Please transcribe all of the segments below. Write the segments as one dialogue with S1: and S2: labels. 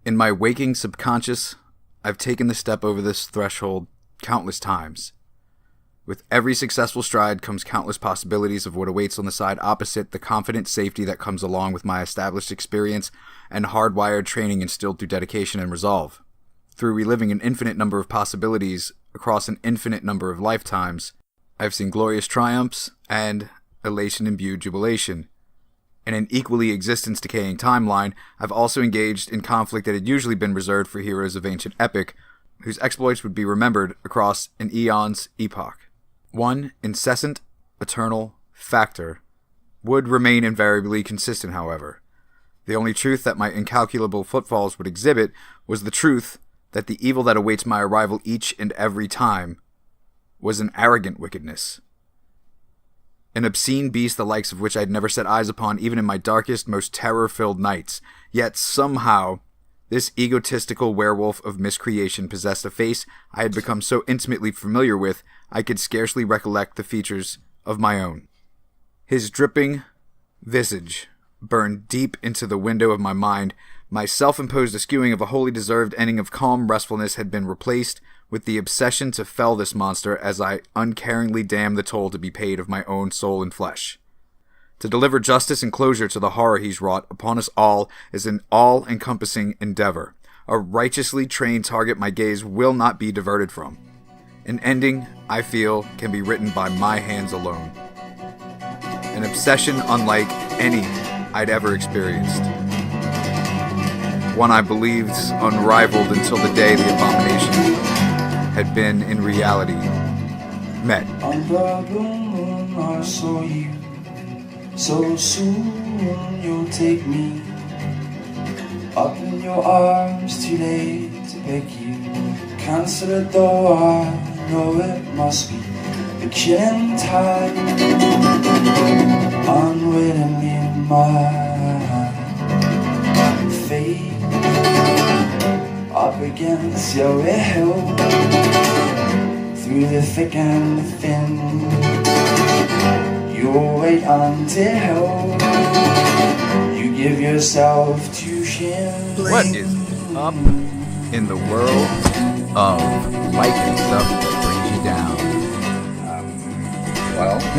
S1: In my waking subconscious, I've taken the step over this threshold countless times. With every successful stride comes countless possibilities of what awaits on the side opposite, the confident safety that comes along with my established experience and hardwired training instilled through dedication and resolve. Through reliving an infinite number of possibilities across an infinite number of lifetimes, I've seen glorious triumphs and elation-imbued jubilation. In an equally existence-decaying timeline, I've also engaged in conflict that had usually been reserved for heroes of ancient epic, whose exploits would be remembered across an eon's epoch. One incessant, eternal factor would remain invariably consistent, however. The only truth that my incalculable footfalls would exhibit was the truth that the evil that awaits my arrival each and every time was an arrogant wickedness. An obscene beast the likes of which I'd never set eyes upon even in my darkest, most terror-filled nights. Yet somehow, this egotistical werewolf of miscreation possessed a face I had become so intimately familiar with I could scarcely recollect the features of my own. His dripping visage burned deep into the window of my mind. My self-imposed eschewing of a wholly deserved ending of calm restfulness had been replaced with the obsession to fell this monster as I uncaringly damned the toll to be paid of my own soul and flesh. To deliver justice and closure to the horror he's wrought upon us all is an all-encompassing endeavor, a righteously trained target my gaze will not be diverted from. An ending, I feel, can be written by my hands alone. An obsession unlike any I'd ever experienced. One I believed unrivaled until the day the abomination had been in reality met.
S2: Under the moon I saw you, so soon you'll take me up in your arms, too late to beg you. Cancel it though, I know it must be the killing time. Unwittingly my fate up against your will, through the thick and the thin. You'll wait until you give yourself to shame.
S1: What is up in the world of life and stuff that brings you down?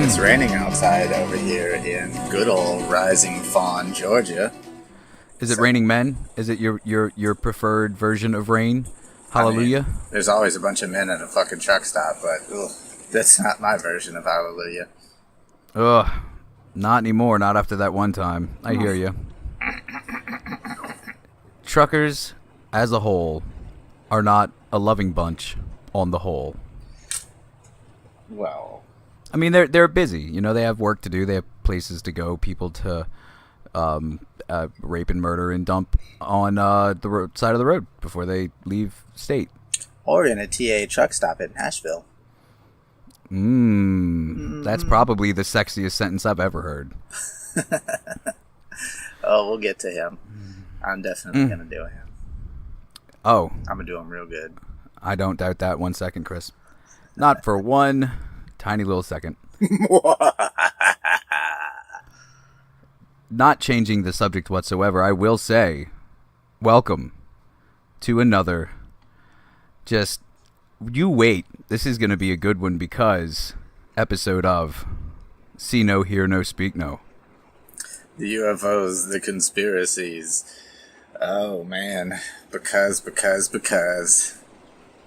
S3: It's raining outside over here in good old Rising Fawn, Georgia.
S1: Is it raining men? Is it your preferred version of rain? Hallelujah?
S3: I mean, there's always a bunch of men at a fucking truck stop, but that's not my version of hallelujah.
S1: Ugh, not anymore. Not after that one time. I hear you. Truckers, as a whole, are not a loving bunch on the whole.
S3: Well,
S1: I mean, they're busy. You know, they have work to do. They have places to go, people to rape and murder and dump on the side of the road before they leave state.
S3: Or in a TA truck stop in Nashville.
S1: That's probably the sexiest sentence I've ever heard.
S3: Oh, we'll get to him. I'm definitely going to do him.
S1: Oh.
S3: I'm going to do him real good.
S1: I don't doubt that 1 second, Chris. Not for one tiny little second. Not changing the subject whatsoever, I will say, welcome to another. Just, you wait. This is going to be a good one because episode of See No, Hear No, Speak No.
S3: The UFOs, the conspiracies. Oh, man. Because the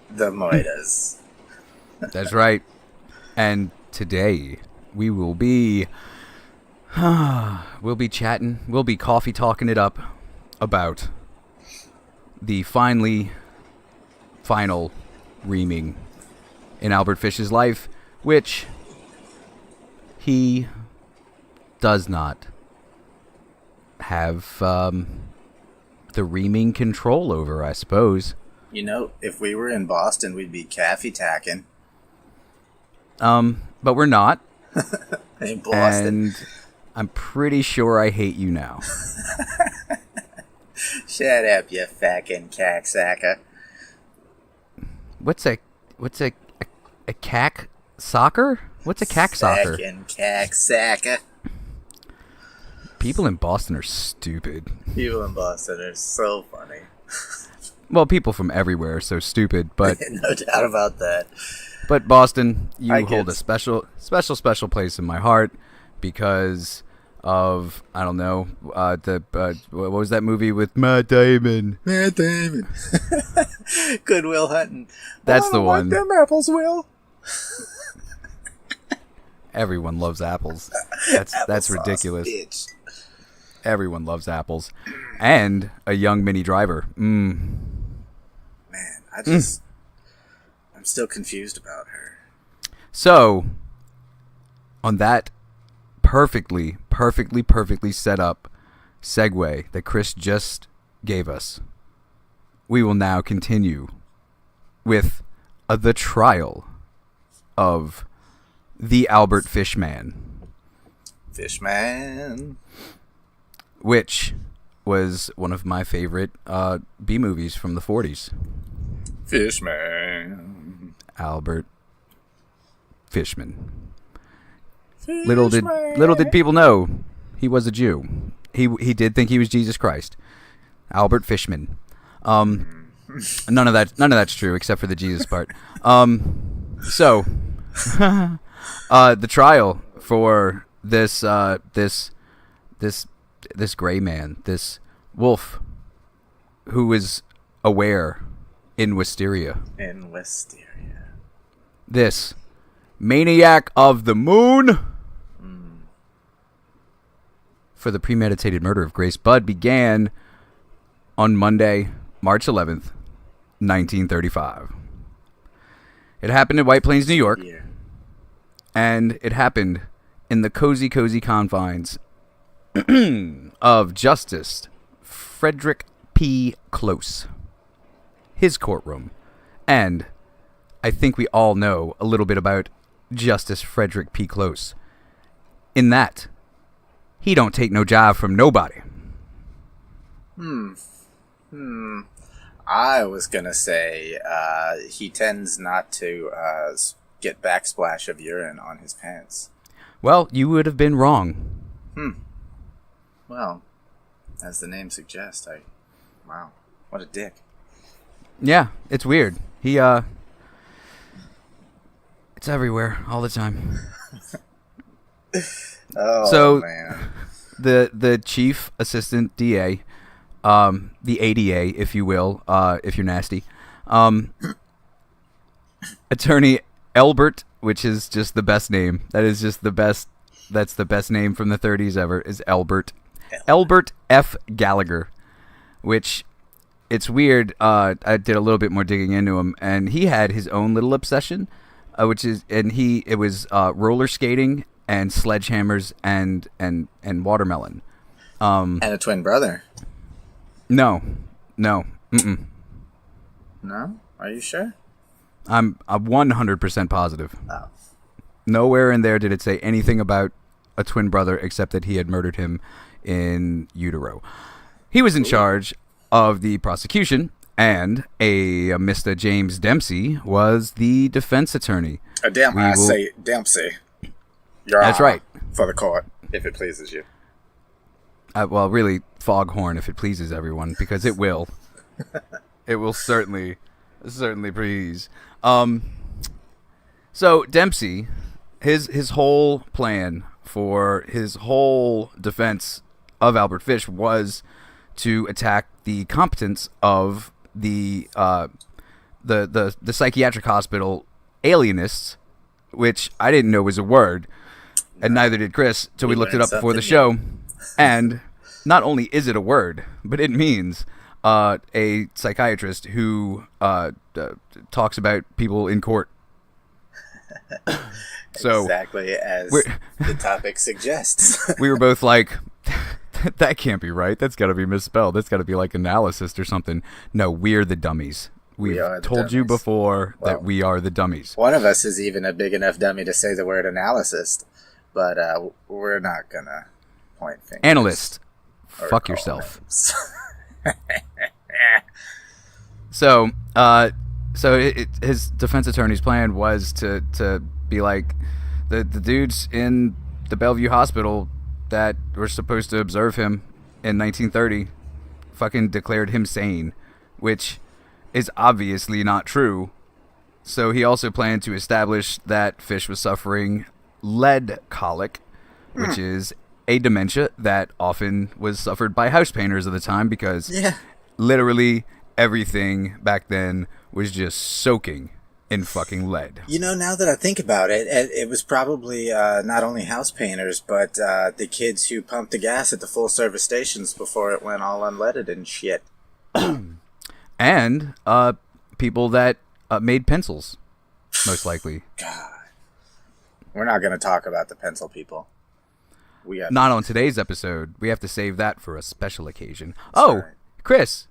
S3: Moitas.
S1: That's right. And today we will be we'll be chatting, we'll be coffee talking it up about the final reaming in Albert Fish's life, which he does not have the reaming control over, I suppose.
S3: You know, if we were in Boston, we'd be caffey tacking.
S1: But we're not.
S3: In Boston.
S1: And I'm pretty sure I hate you now.
S3: Shut up, you fucking cacksacker.
S1: What's a cack soccer? What's a cack soccer?
S3: Fucking cacksacker.
S1: People in Boston are stupid.
S3: People in Boston are so funny.
S1: Well, people from everywhere are so stupid, but
S3: No doubt about that.
S1: but Boston, you
S3: I
S1: hold a
S3: get-
S1: special place in my heart because of, I don't know, what was that movie with Matt Damon?
S3: Matt Damon. Good Will Hunting.
S1: That's
S3: I
S1: the
S3: don't
S1: one.
S3: Like them apples, Will.
S1: Everyone loves apples. That's
S3: Applesauce,
S1: ridiculous.
S3: Bitch.
S1: Everyone loves apples. And a young Minnie Driver.
S3: Man, I'm still confused about her.
S1: So, on that perfectly set up segue that Chris just gave us, we will now continue with the trial of the Albert Fishman,
S3: Fishman.
S1: which was one of my favorite B movies from the 40s.
S3: Fishman.
S1: Albert Fishman. Little did people know he was a Jew. He did think he was Jesus Christ. Albert Fishman. None of that's true except for the Jesus part. So the trial for this gray man, this wolf who is aware in Wisteria.
S3: In Wisteria.
S1: This maniac of the moon for the premeditated murder of Grace Budd began on Monday, March 11th, 1935. It happened in White Plains, New York,
S3: Yeah.
S1: and it happened in the cozy confines of Justice Frederick P. Close, his courtroom. And I think we all know a little bit about Justice Frederick P. Close, in that he don't take no jive from nobody.
S3: I was gonna say he tends not to get backsplash of urine on his pants.
S1: Well, you would have been wrong.
S3: Well, as the name suggests, wow, what a dick.
S1: Yeah, it's weird. He it's everywhere all the time.
S3: Oh,
S1: So-
S3: man.
S1: The chief assistant DA, the ADA, if you will, if you're nasty, Attorney Elbert, which is just the best name. That is just the best. That's the best name from the 30s ever. Is Elbert F. Gallagher, which it's weird. I did a little bit more digging into him, and he had his own little obsession, it was roller skating and sledgehammers and watermelon.
S3: And a twin brother.
S1: No, mm-mm.
S3: No? Are you sure?
S1: I'm 100% positive.
S3: Oh.
S1: Nowhere in there did it say anything about a twin brother except that he had murdered him in utero. He was in charge of the prosecution, and a Mr. James Dempsey was the defense attorney.
S3: Say Dempsey. Your
S1: That's
S3: Honor,
S1: right.
S3: For the court, if it pleases you.
S1: Well, really, Foghorn, if it pleases everyone, because it will. It will certainly please. So Dempsey, his whole plan for his whole defense of Albert Fish was to attack the competence of the psychiatric hospital alienists, which I didn't know was a word, and neither did Chris, till we looked it up before the show. And not only is it a word, but it means a psychiatrist who talks about people in court. So
S3: exactly as the topic suggests.
S1: we were both like, that can't be right. That's got to be misspelled. That's got to be like analysis or something. No, we're the dummies. We've told you before that we are the dummies.
S3: One of us is even a big enough dummy to say the word analysis, but we're not going to point fingers.
S1: Analyst.
S3: or
S1: Fuck
S3: call
S1: yourself.
S3: names.
S1: So, his defense attorney's plan was to be like, the dudes in the Bellevue Hospital that were supposed to observe him in 1930 fucking declared him sane, which is obviously not true. So he also planned to establish that Fish was suffering lead colic, which is a dementia that often was suffered by house painters at the time, because literally everything back then was just soaking in fucking lead.
S3: You know, now that I think about it, it was probably not only house painters, but the kids who pumped the gas at the full-service stations before it went all unleaded and shit.
S1: And people that made pencils, most likely.
S3: God. We're not going to talk about the pencil people.
S1: Not on today's episode. We have to save that for a special occasion. Right. Chris,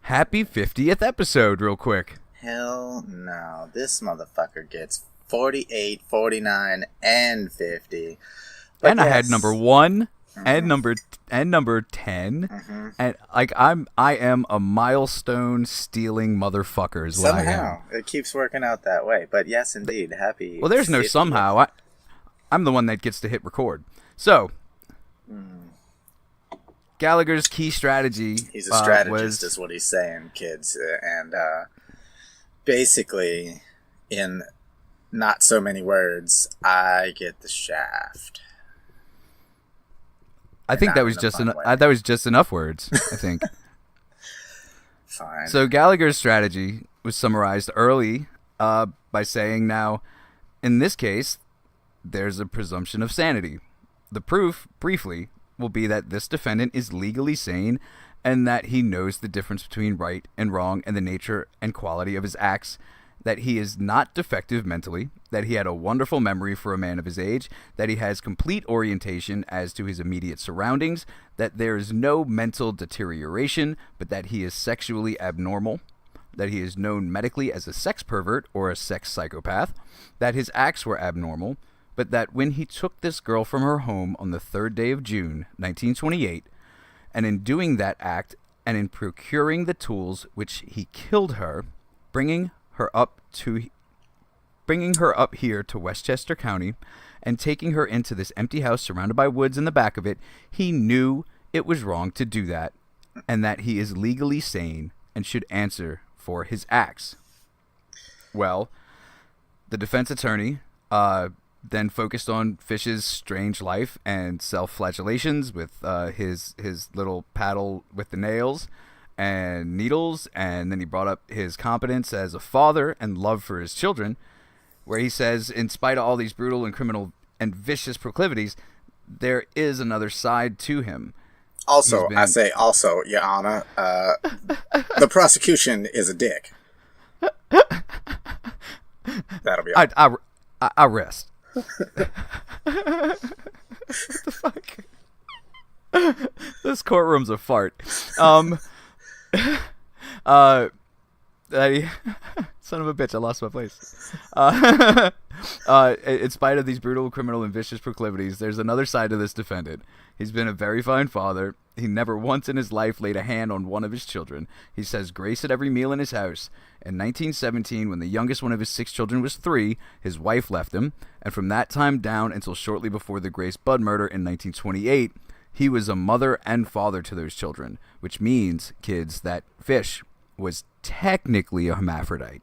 S1: happy 50th episode real quick.
S3: Hell no. This motherfucker gets 48, 49, and 50. But
S1: and yes. I had number 1 and number 10. And like I am a milestone stealing motherfucker is what I am.
S3: Somehow it keeps working out that way. But yes, indeed, happy.
S1: Well, there's no 50th. Somehow. I'm the one that gets to hit record. So Gallagher's key strategy.
S3: He's a strategist, is what he's saying, kids, and basically, in not so many words, I get the shaft.
S1: I think that was just enough words. I think.
S3: Fine.
S1: So Gallagher's strategy was summarized early by saying, "Now, in this case, there's a presumption of sanity. The proof, briefly, will be that this defendant is legally sane and that he knows the difference between right and wrong and the nature and quality of his acts, that he is not defective mentally, that he had a wonderful memory for a man of his age, that he has complete orientation as to his immediate surroundings, that there is no mental deterioration, but that he is sexually abnormal, that he is known medically as a sex pervert or a sex psychopath, that his acts were abnormal, but that when he took this girl from her home on the 3rd day of June, 1928, and in doing that act and in procuring the tools which he killed her, bringing her up here to Westchester County and taking her into this empty house surrounded by woods in the back of it, he knew it was wrong to do that and that he is legally sane and should answer for his acts." Well, the defense attorney then focused on Fish's strange life and self-flagellations with his little paddle with the nails and needles, and then he brought up his competence as a father and love for his children, where he says, in spite of all these brutal and criminal and vicious proclivities, there is another side to him.
S3: Also, Your Honor, the prosecution is a dick. That'll be all.
S1: I rest. What the fuck? This courtroom's a fart. Son of a bitch, I lost my place. In spite of these brutal, criminal, and vicious proclivities, there's another side to this defendant. He's been a very fine father. He never once in his life laid a hand on one of his children. He says grace at every meal in his house. In 1917, when the youngest one of his 6 children was 3, his wife left him, and from that time down until shortly before the Grace Budd murder in 1928, he was a mother and father to those children, which means, kids, that Fish was technically a hermaphrodite.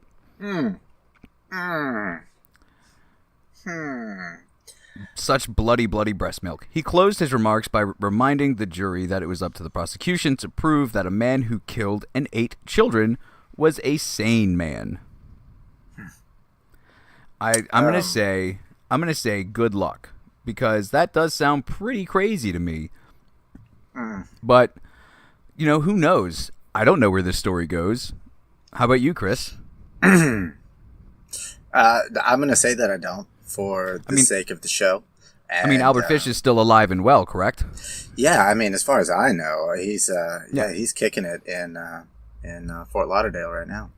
S1: Such bloody breast milk. He closed his remarks by reminding the jury that it was up to the prosecution to prove that a man who killed and ate children was a sane man. I'm gonna say good luck, because that does sound pretty crazy to me. But who knows? I don't know where this story goes. How about you, Chris?
S3: I'm gonna say that I don't, for the sake of the show. And,
S1: Albert Fish is still alive and well, correct?
S3: Yeah, as far as I know, he's kicking it in Fort Lauderdale right now.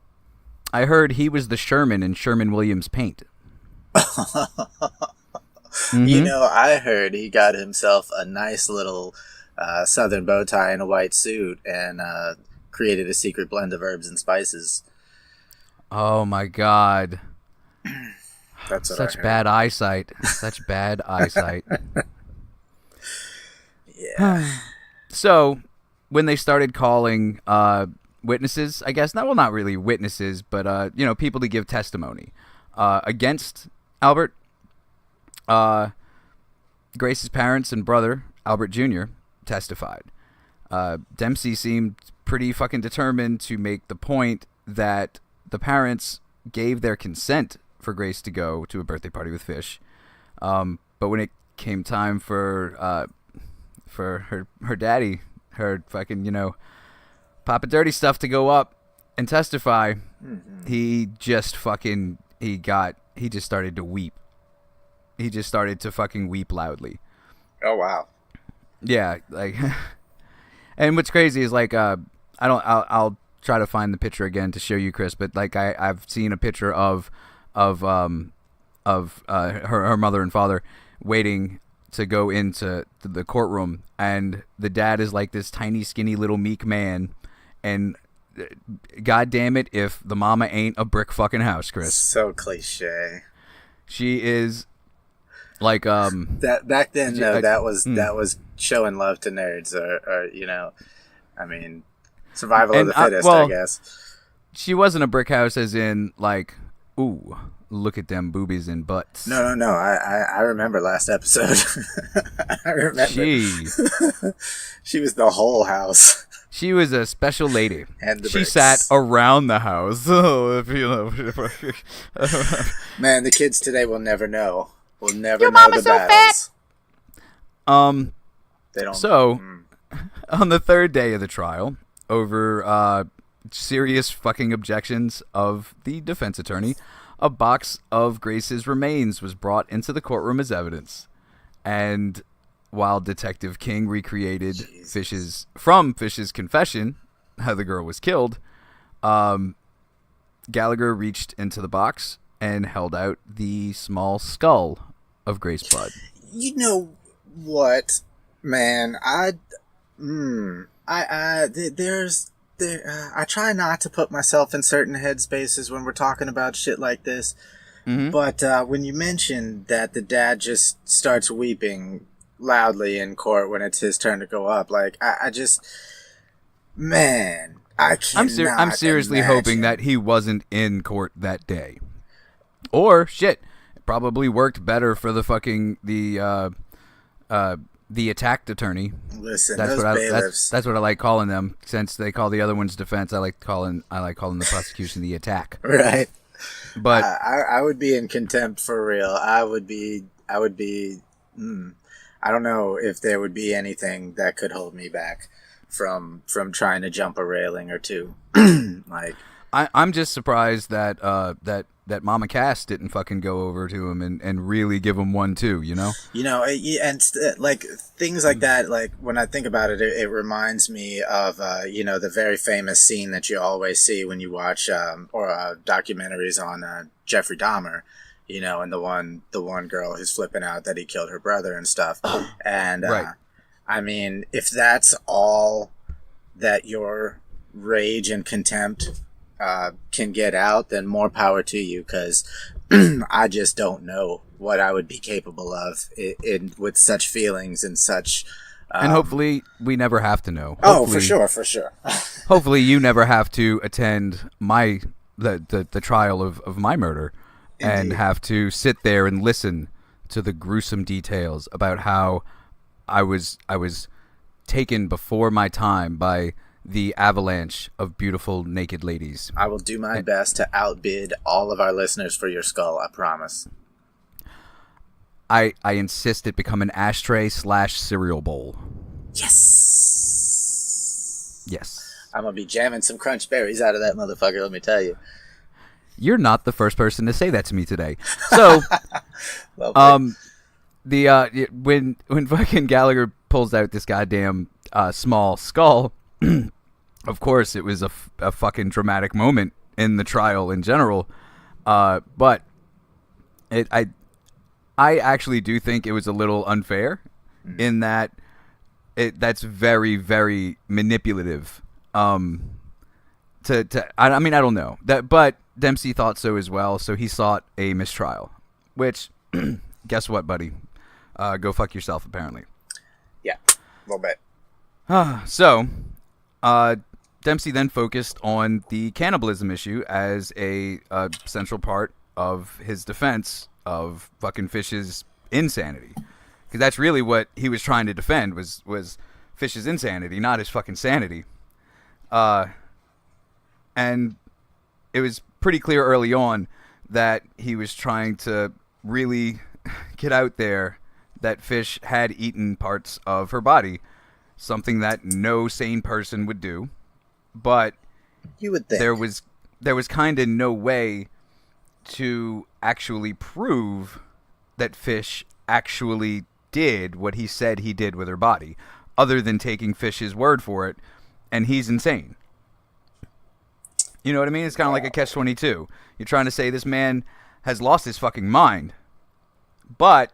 S1: I heard he was the Sherman in Sherman Williams Paint.
S3: I heard he got himself a nice little southern bow tie and a white suit and created a secret blend of herbs and spices.
S1: Oh my God.
S3: That's
S1: such bad eyesight. Such bad eyesight.
S3: Yeah.
S1: So when they started calling witnesses, I guess, not really witnesses, but people to give testimony against Albert, Grace's parents and brother, Albert Jr., testified. Dempsey seemed pretty fucking determined to make the point that the parents gave their consent for Grace to go to a birthday party with Fish. But when it came time for her daddy, her fucking, Papa Dirty Stuff to go up and testify, he just started to weep. He just started to fucking weep loudly.
S3: Oh, wow.
S1: Yeah, like, and what's crazy is like, I'll try to find the picture again to show you, Chris, but like I've seen a picture of her mother and father waiting to go into the courtroom, and the dad is like this tiny, skinny, little meek man, and god damn it if the mama ain't a brick fucking house, Chris.
S3: So cliche.
S1: She is like
S3: that back then though, that was showing love to nerds, or I mean, survival of the fittest, I guess.
S1: She wasn't a brick house as in like, ooh, look at them boobies and butts.
S3: No. I remember last episode. I remember. She was the whole house.
S1: She was a special lady.
S3: And
S1: she sat around the house. Oh, if you know.
S3: Man, the kids today will never know. Will never Your know the so battles.
S1: Fat.
S3: They don't.
S1: So, on the third day of the trial, over serious fucking objections of the defense attorney, a box of Grace's remains was brought into the courtroom as evidence. And while Detective King recreated Fish's confession, how the girl was killed, Gallagher reached into the box and held out the small skull of Grace Budd.
S3: You know what, man? I try not to put myself in certain headspaces when we're talking about shit like this. Mm-hmm. But when you mention that the dad just starts weeping loudly in court when it's his turn to go up, like I just, man, I can't.
S1: I'm seriously hoping that he wasn't in court that day, or shit, it probably worked better for the fucking the attacked attorney.
S3: Listen, those bailiffs.
S1: That's what I like calling them. Since they call the other one's defense, I like calling the prosecution the attack.
S3: Right.
S1: But
S3: I would be in contempt for real. I would be. I don't know if there would be anything that could hold me back from trying to jump a railing or two. Like,
S1: I'm just surprised that that Mama Cass didn't fucking go over to him and really give him one too, and
S3: like things like that, like when I think about it, it reminds me of the very famous scene that you always see when you watch documentaries on Jeffrey Dahmer, and the one girl who's flipping out that he killed her brother and stuff. And
S1: right.
S3: I mean, if that's all that your rage and contempt can get out, then more power to you, because I just don't know what I would be capable of with such feelings and such.
S1: And hopefully we never have to know.
S3: Hopefully, for sure.
S1: Hopefully you never have to attend the trial of my murder. Indeed. And have to sit there and listen to the gruesome details about how I was taken before my time by the avalanche of beautiful naked ladies.
S3: I will do my best to outbid all of our listeners for your skull, I promise.
S1: I insist it become an ashtray / cereal bowl.
S3: Yes. I'm going to be jamming some crunch berries out of that motherfucker, let me tell you.
S1: You're not the first person to say that to me today. So, when fucking Gallagher pulls out this goddamn small skull, of course it was a fucking dramatic moment in the trial in general. But I actually do think it was a little unfair in that that's very, very manipulative. I mean, I don't know that, but Dempsey thought so as well, so he sought a mistrial, which, guess what, buddy? Go fuck yourself, apparently.
S3: Yeah. little bit.
S1: So, Dempsey then focused on the cannibalism issue as a central part of his defense of fucking Fish's insanity. Because that's really what he was trying to defend was Fish's insanity, not his fucking sanity. And it was pretty clear early on that he was trying to really get out there that Fish had eaten parts of her body, something that no sane person would do. But
S3: you would think
S1: there was kind of no way to actually prove that Fish actually did what he said he did with her body, other than taking Fish's word for it, and he's insane. You know what I mean? It's kind of like a catch-22. You're trying to say this man has lost his fucking mind, but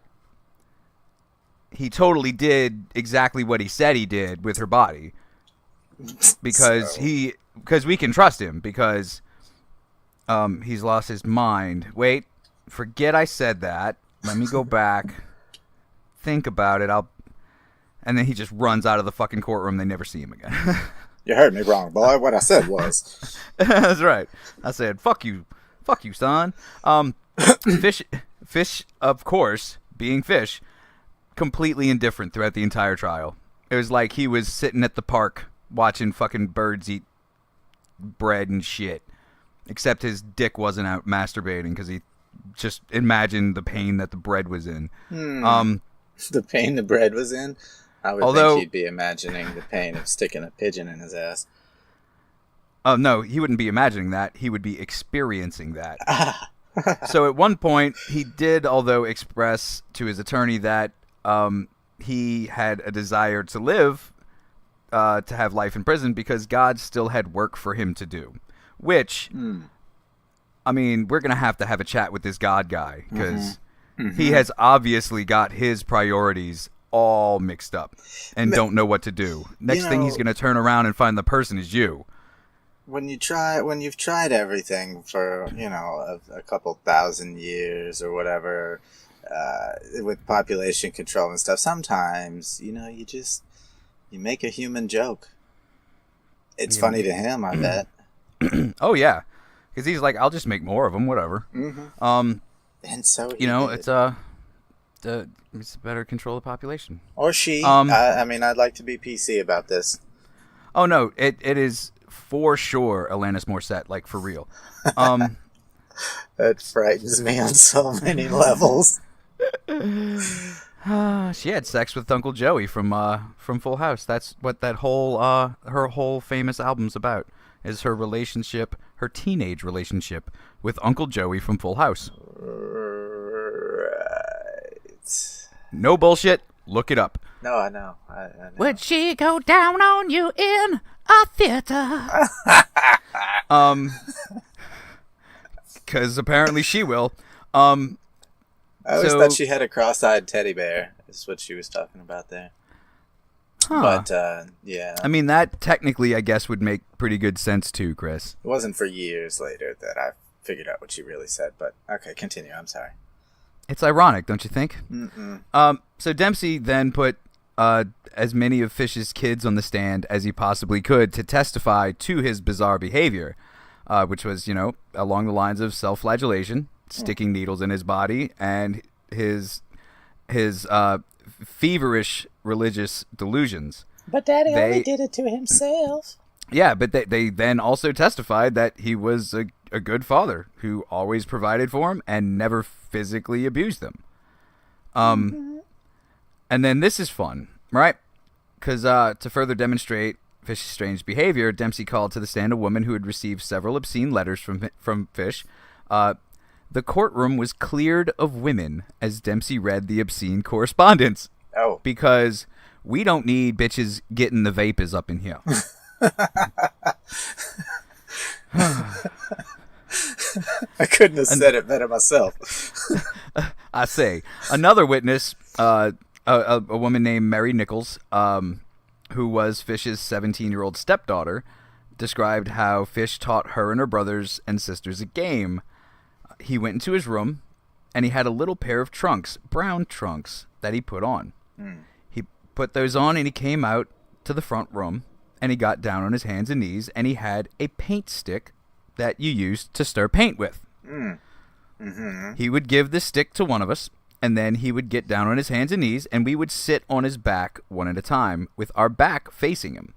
S1: he totally did exactly what he said he did with her body, because we can trust him, because he's lost his mind. Wait, forget I said that. Let me go back. Think about it. And then he just runs out of the fucking courtroom. They never see him again.
S3: You heard me wrong, boy. What I said was.
S1: That's right. I said, fuck you, son. Fish, of course, being Fish, completely indifferent throughout the entire trial. It was like he was sitting at the park watching fucking birds eat bread and shit. Except his dick wasn't out masturbating because he just imagined the pain that the bread was in.
S3: The pain the bread was in? I would think he'd be imagining the pain of sticking a pigeon in his ass.
S1: Oh, no, he wouldn't be imagining that. He would be experiencing that. So at one point, he did, although, express to his attorney that he had a desire to live, to have life in prison, because God still had work for him to do. Which, I mean, we're going to have a chat with this God guy, because he has obviously got his priorities all mixed up and don't know what to do. Next thing he's going to turn around and find the person is you.
S3: When you've tried everything for, a couple thousand years or whatever, with population control and stuff, sometimes, you make a human joke. It's funny to him, I bet.
S1: Oh, yeah. Because he's like, I'll just make more of them, whatever.
S3: And so
S1: it's better control the population.
S3: Or she. I'd like to be PC about this.
S1: Oh, no, it is for sure Alanis Morissette, like, for real.
S3: That frightens me on so many levels.
S1: She had sex with Uncle Joey from Full House. That's what that whole her whole famous album's about. Is her relationship, her teenage relationship with Uncle Joey from Full House.
S3: Right.
S1: No bullshit. Look it up.
S3: No, I know. I know.
S1: Would she go down on you in a theater? Because apparently she will.
S3: I always thought she had a cross-eyed teddy bear. Is what she was talking about there.
S1: Huh.
S3: But, yeah.
S1: I mean, that technically, I guess, would make pretty good sense, too, Chris.
S3: It wasn't for years later that I figured out what she really said, but okay, continue. I'm sorry.
S1: It's ironic, don't you think?
S3: Mm-mm.
S1: So Dempsey then put as many of Fish's kids on the stand as he possibly could to testify to his bizarre behavior, which was, along the lines of self-flagellation, sticking needles in his body, and his feverish religious delusions.
S3: But Daddy only did it to himself.
S1: Yeah, but they then also testified that he was a good father who always provided for him and never physically abused them. And then this is fun, right? Because to further demonstrate Fish's strange behavior, Dempsey called to the stand a woman who had received several obscene letters from Fish. The courtroom was cleared of women as Dempsey read the obscene correspondence.
S3: Oh.
S1: Because we don't need bitches getting the vapors up in here.
S3: I couldn't have said it better myself.
S1: I say. Another witness, a woman named Mary Nichols, who was Fish's 17-year-old stepdaughter, described how Fish taught her and her brothers and sisters a game. He went into his room, and he had a little pair of trunks, brown trunks, that he put on. He put those on, and he came out to the front room, and he got down on his hands and knees, and he had a paint stick that you used to stir paint with. He would give the stick to one of us, and then he would get down on his hands and knees, and we would sit on his back one at a time with our back facing him.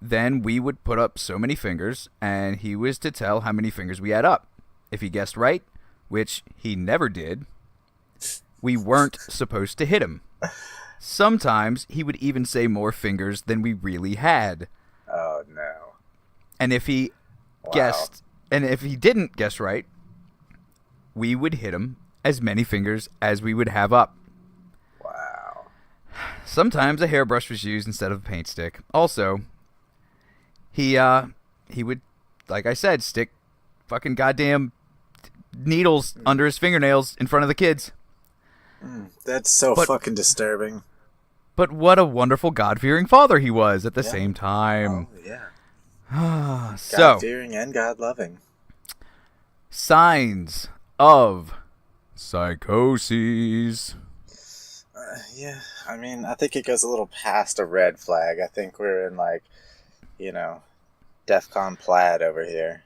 S1: Then we would put up so many fingers, and he was to tell how many fingers we had up. If he guessed right, which he never did, we weren't supposed to hit him. Sometimes he would even say more fingers than we really had.
S3: Oh, no.
S1: And if he didn't guess right, we would hit him as many fingers as we would have up.
S3: Wow.
S1: Sometimes a hairbrush was used instead of a paint stick. Also, he would, like I said, stick fucking goddamn needles under his fingernails in front of the kids.
S3: That's so fucking disturbing.
S1: But what a wonderful God-fearing father he was at the same time.
S3: Oh, yeah.
S1: So,
S3: God-fearing and God-loving.
S1: signs of psychoses.
S3: Yeah, I mean, I think it goes a little past a red flag. I think we're in, like, DEFCON plaid over here.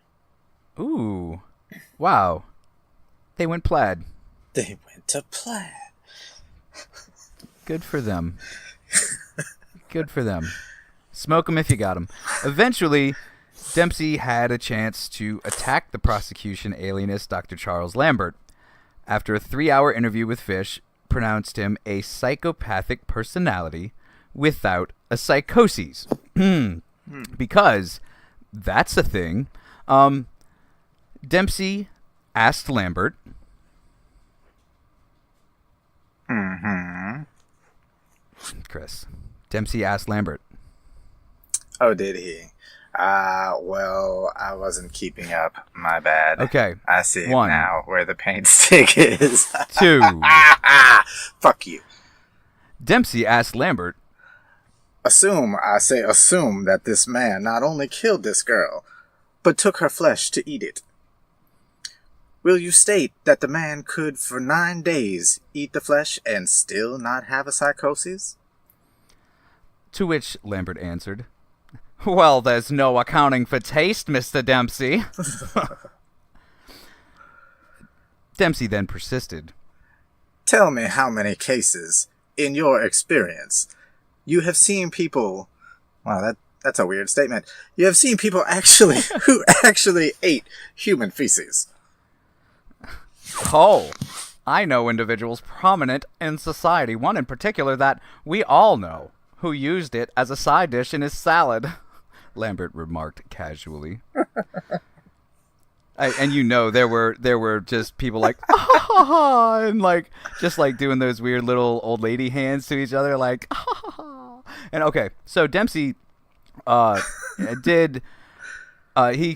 S1: Ooh. Wow. They went plaid.
S3: They went to plaid.
S1: Good for them. Good for them. Smoke them if you got them. Eventually, Dempsey had a chance to attack the prosecution alienist Dr. Charles Lambert. After a 3-hour interview with Fish, pronounced him a psychopathic personality without a psychoses. Because that's a thing. Dempsey asked Lambert. Chris. Dempsey asked Lambert.
S3: Oh, did he? Well, I wasn't keeping up. My bad.
S1: Okay.
S3: I see
S1: 1.
S3: now where the paint stick is.
S1: 2.
S3: Fuck you.
S1: Dempsey asked Lambert.
S3: Assume that this man not only killed this girl, but took her flesh to eat it. Will you state that the man could for 9 days eat the flesh and still not have a psychosis?
S1: To which Lambert answered, "Well, there's no accounting for taste, Mr. Dempsey." Dempsey then persisted.
S3: Tell me how many cases, in your experience, you have seen people... Wow, that's a weird statement. You have seen people who actually ate human feces.
S1: Oh, I know individuals prominent in society, one in particular that we all know, who used it as a side dish in his salad, Lambert remarked casually. And there were just people like, ah, ha, ha, and like, just like doing those weird little old lady hands to each other, like, ah, ha, ha. And okay, so Dempsey he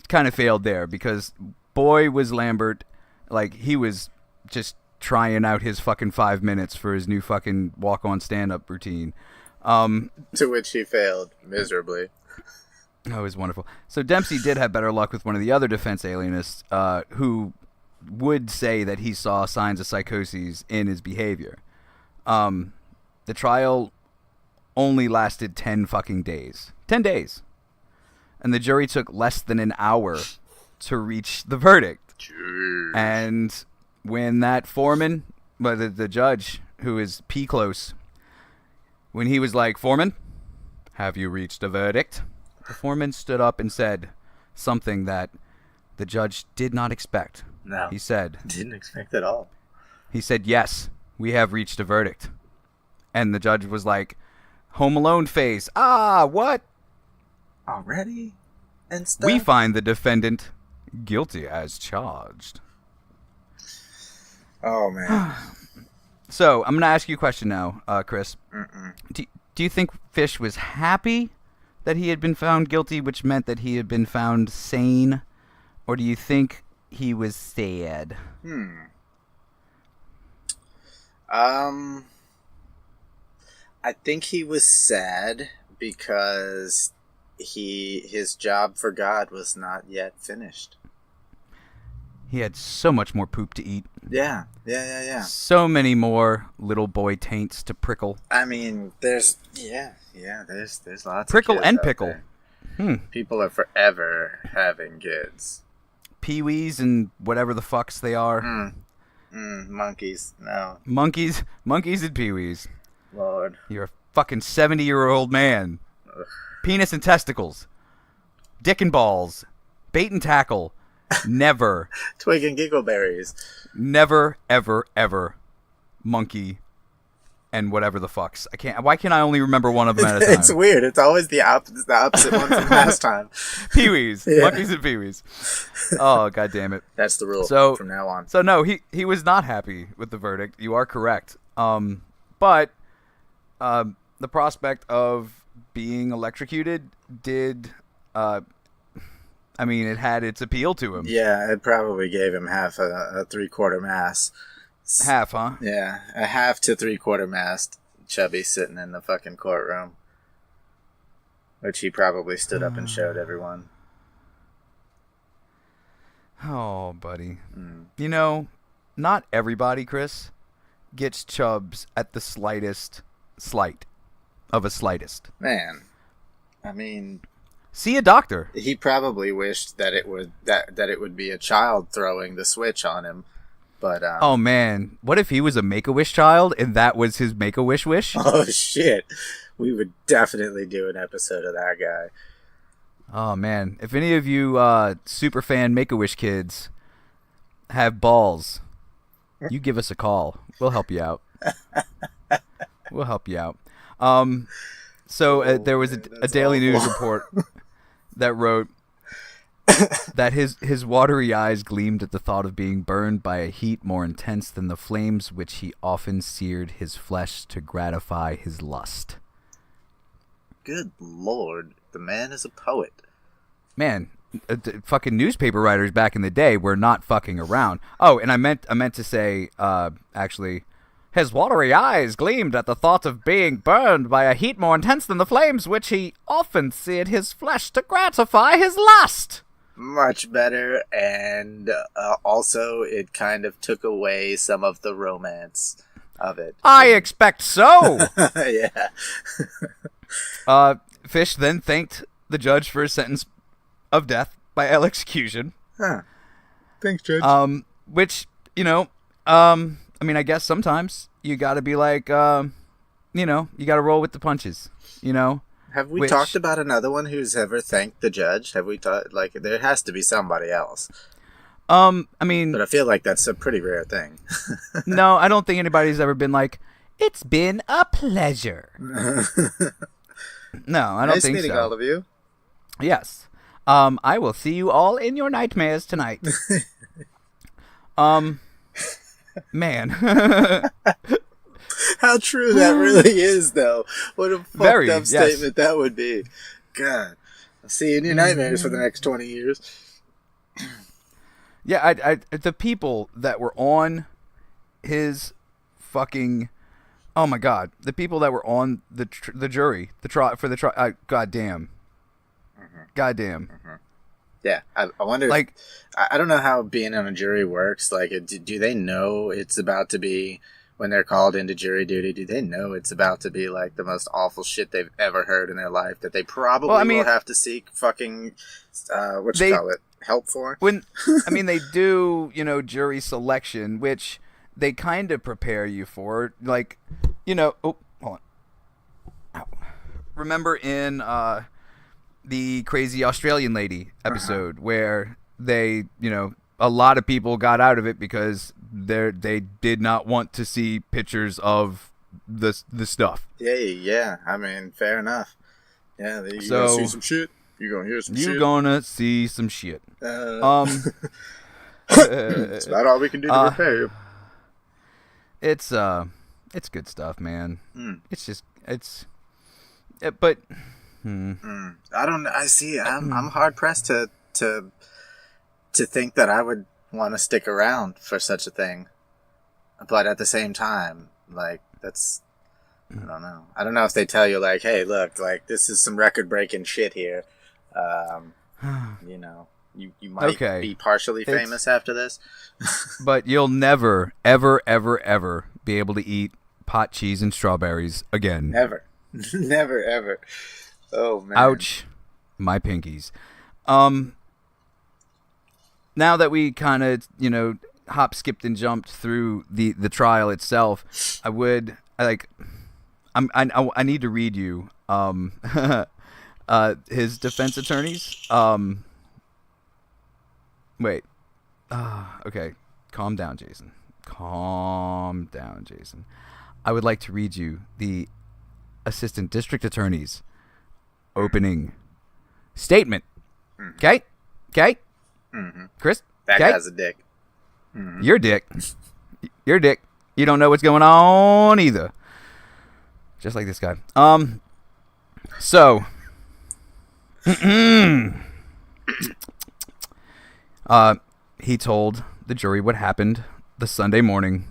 S1: kind of failed there because boy was Lambert, like, he was just trying out his fucking 5 minutes for his new fucking walk-on stand-up routine.
S3: To which he failed miserably.
S1: Oh, it was wonderful. So Dempsey did have better luck with one of the other defense alienists who would say that he saw signs of psychoses in his behavior. The trial only lasted 10 fucking days. 10 days. And the jury took less than an hour to reach the verdict.
S3: Jeez.
S1: And when that foreman, the judge, who is P-close, when he was like, "Foreman, have you reached a verdict?" The foreman stood up and said something that the judge did not expect.
S3: No.
S1: He said...
S3: Didn't expect at all.
S1: He said, "Yes, we have reached a verdict." And the judge was like, Home Alone face. "Ah, what?"
S3: Already? And stuff?
S1: "We find the defendant guilty as charged."
S3: Oh, man.
S1: So, I'm going to ask you a question now, Chris. Do you think Fish was happy that he had been found guilty, which meant that he had been found sane? Or do you think he was sad?
S3: I think he was sad because his job for God was not yet finished.
S1: He had so much more poop to eat.
S3: Yeah.
S1: So many more little boy taints to prickle.
S3: I mean, there's lots
S1: Prickle
S3: of kids
S1: and
S3: out
S1: pickle.
S3: there. People are forever having kids.
S1: Peewees and whatever the fucks they are.
S3: Monkeys. No.
S1: Monkeys and peewees.
S3: Lord.
S1: You're a fucking 70-year-old man.
S3: Ugh.
S1: Penis and testicles. Dick and balls. Bait and tackle. Never.
S3: Twig and giggleberries.
S1: Never, ever, ever. Monkey and whatever the fucks. Why can't I only remember one of them at a time?
S3: It's weird. It's always the opposite one from last time.
S1: Peewees.
S3: Yeah.
S1: Monkeys and peewees. Oh, god damn it.
S3: That's the rule from now on.
S1: So no, he was not happy with the verdict. You are correct. But the prospect of being electrocuted did it had its appeal to him.
S3: Yeah, it probably gave him half a 3/4 mass.
S1: Half, huh?
S3: Yeah, a half to 3/4 mass chubby sitting in the fucking courtroom. Which he probably stood up and showed everyone.
S1: Oh, buddy. You know, not everybody, Chris, gets chubs at the slightest slight of a slightest.
S3: Man, I mean,
S1: see a doctor.
S3: he probably wished that it would be a child throwing the switch on him. But
S1: oh man, what if he was a Make-A-Wish child and that was his Make-A-Wish wish?
S3: Oh shit, we would definitely do an episode of that guy.
S1: Oh man, if any of you super fan Make-A-Wish kids have balls, you give us a call. We'll help you out. We'll help you out. So there was a Daily News report that wrote that his watery eyes gleamed at the thought of being burned by a heat more intense than the flames which he often seared his flesh to gratify his lust.
S3: Good lord, the man is a poet.
S1: Man, fucking newspaper writers back in the day were not fucking around. Oh, and I meant to say, actually, his watery eyes gleamed at the thought of being burned by a heat more intense than the flames which he often seared his flesh to gratify his lust.
S3: Much better, and also it kind of took away some of the romance of it.
S1: I expect so.
S3: Yeah.
S1: Fish then thanked the judge for his sentence of death by execution.
S3: Huh. Thanks, Judge.
S1: Which, I guess sometimes you gotta be like, you gotta roll with the punches,
S3: Have we talked about another one who's ever thanked the judge? Have we talked, there has to be somebody else. But I feel like that's a pretty rare thing.
S1: No, I don't think anybody's ever been like, it's been a pleasure. No, I don't think so.
S3: Nice meeting all of you.
S1: Yes. I will see you all in your nightmares tonight. Man.
S3: How true that really is, though. What a fucked up statement that would be. God. I'll see you in your nightmares for the next 20 years.
S1: Yeah, the people that were on his fucking... Oh my god. The people that were on the jury, the trial, for the trial... goddamn.
S3: Mm-hmm.
S1: Goddamn.
S3: Mm-hmm. Yeah, I wonder. I don't know how being on a jury works. Do they know it's about to be, when they're called into jury duty? Do they know it's about to be the most awful shit they've ever heard in their life that they probably will have to seek fucking help for?
S1: They do jury selection, which they kind of prepare you for, Oh, hold on. Ow. Remember in the Crazy Australian Lady episode where they, a lot of people got out of it because they did not want to see pictures of the stuff.
S3: Yeah. Fair enough. Yeah, you're gonna see some shit. You're gonna hear some shit.
S1: You're gonna see some shit.
S3: It's about all we can do to repair you.
S1: It's good stuff, man. But.
S3: I don't. I see. I'm hard pressed to think that I would want to stick around for such a thing, but at the same time, that's. I don't know. I don't know if they tell you hey, look, this is some record breaking shit here. You You might be partially famous after this.
S1: But you'll never, ever, ever, ever be able to eat pot, cheese, and strawberries again.
S3: Never. Never, ever. Oh, man.
S1: Ouch. My pinkies. Now that we kind of, hop, skipped, and jumped through the trial itself, I need to read you his defense attorneys. Wait. Okay. Calm down, Jason. Calm down, Jason. I would like to read you the assistant district attorney's opening statement. Okay? Okay?
S3: Mm-hmm.
S1: Chris?
S3: That guy's a dick.
S1: Mm-hmm. Your dick. Your dick. You don't know what's going on either. Just like this guy. So. He told the jury what happened the Sunday morning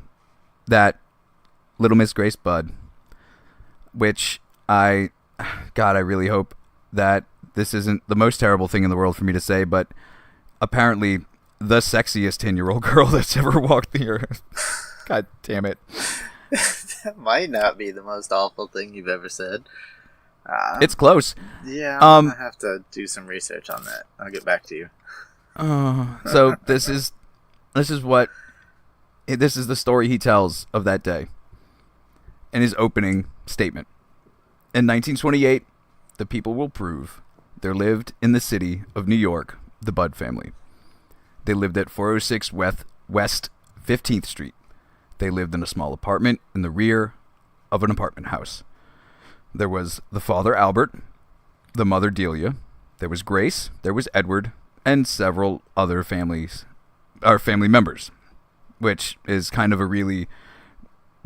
S1: that Little Miss Grace Budd, which I really hope that this isn't the most terrible thing in the world for me to say, but apparently the sexiest 10-year-old girl that's ever walked the earth. God damn it.
S3: That might not be the most awful thing you've ever said.
S1: It's close.
S3: Yeah, I'm going to have to do some research on that. I'll get back to you.
S1: So this is the story he tells of that day in his opening statement. In 1928, the people will prove there lived in the city of New York the Budd family. They lived at 406 West 15th Street. They lived in a small apartment in the rear of an apartment house. There was the father Albert, the mother Delia, there was Grace, there was Edward, and several other family members, which is kind of a really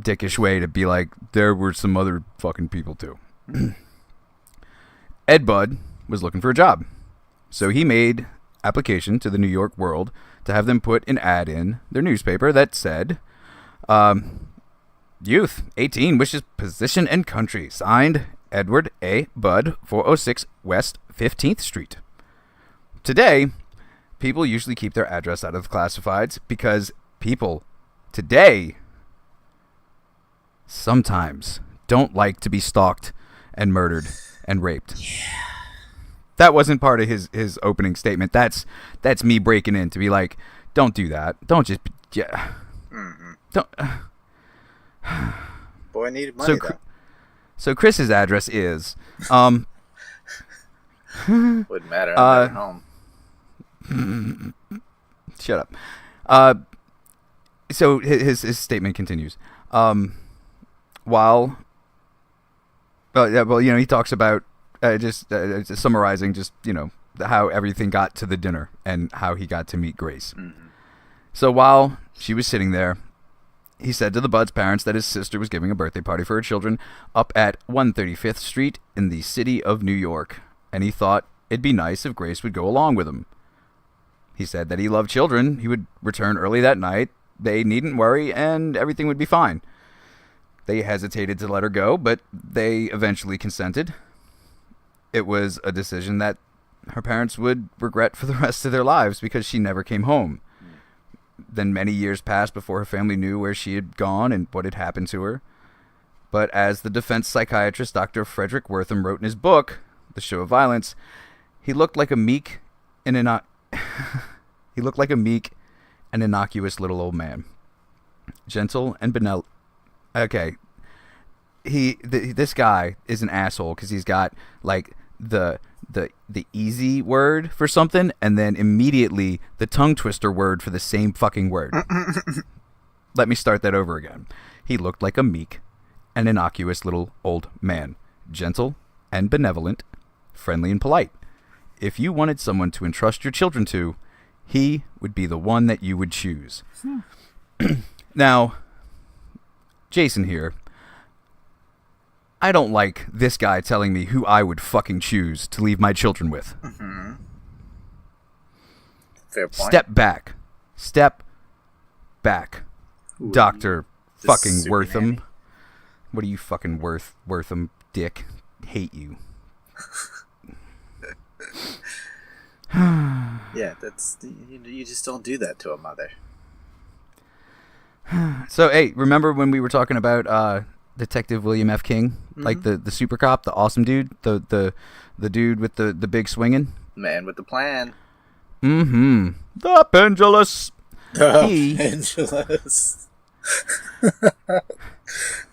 S1: dickish way to be like, there were some other fucking people too. Ed Budd was looking for a job, so he made application to the New York World to have them put an ad in their newspaper that said, youth, 18, wishes position and country. Signed, Edward A. Budd, 406 West 15th Street. Today, people usually keep their address out of the classifieds because people today sometimes don't like to be stalked and murdered and raped.
S3: Yeah.
S1: That wasn't part of his opening statement. That's me breaking in to be like, don't do that. Don't just... Yeah.
S3: Mm-hmm.
S1: Don't...
S3: Boy needed money,
S1: so Chris's address is...
S3: Wouldn't matter. I'm at home.
S1: Shut up. So his statement continues. He talks about just summarizing how everything got to the dinner and how he got to meet Grace.
S3: Mm-hmm.
S1: So while she was sitting there, he said to the Budd's parents that his sister was giving a birthday party for her children up at 135th Street in the city of New York, and he thought it'd be nice if Grace would go along with him. He said that he loved children, he would return early that night, they needn't worry, and everything would be fine. They hesitated to let her go, but they eventually consented. It was a decision that her parents would regret for the rest of their lives because she never came home. Then many years passed before her family knew where she had gone and what had happened to her. But as the defense psychiatrist Dr. Frederick Wortham wrote in his book, The Show of Violence, he looked like a meek and innocuous little old man. Gentle and benevolent. Okay. This guy is an asshole because he's got like the easy word for something and then immediately the tongue twister word for the same fucking word. Let me start that over again. He looked like a meek and innocuous little old man. Gentle and benevolent, friendly and polite. If you wanted someone to entrust your children to, he would be the one that you would choose. Now, Jason here, I don't like this guy telling me who I would fucking choose to leave my children with.
S3: Mm-hmm. Fair point.
S1: Step back.
S3: Ooh,
S1: Dr. fucking
S3: super
S1: Wortham.
S3: nanny.
S1: What are you fucking Wortham, dick? Hate you.
S3: Yeah, that's you just don't do that to a mother.
S1: So, hey, remember when we were talking about Detective William F. King,
S3: Mm-hmm.
S1: like the super cop, the awesome dude, the dude with the big swinging?
S3: Man with the plan.
S1: Mm-hmm. The Pendulous. He-
S3: Angeles.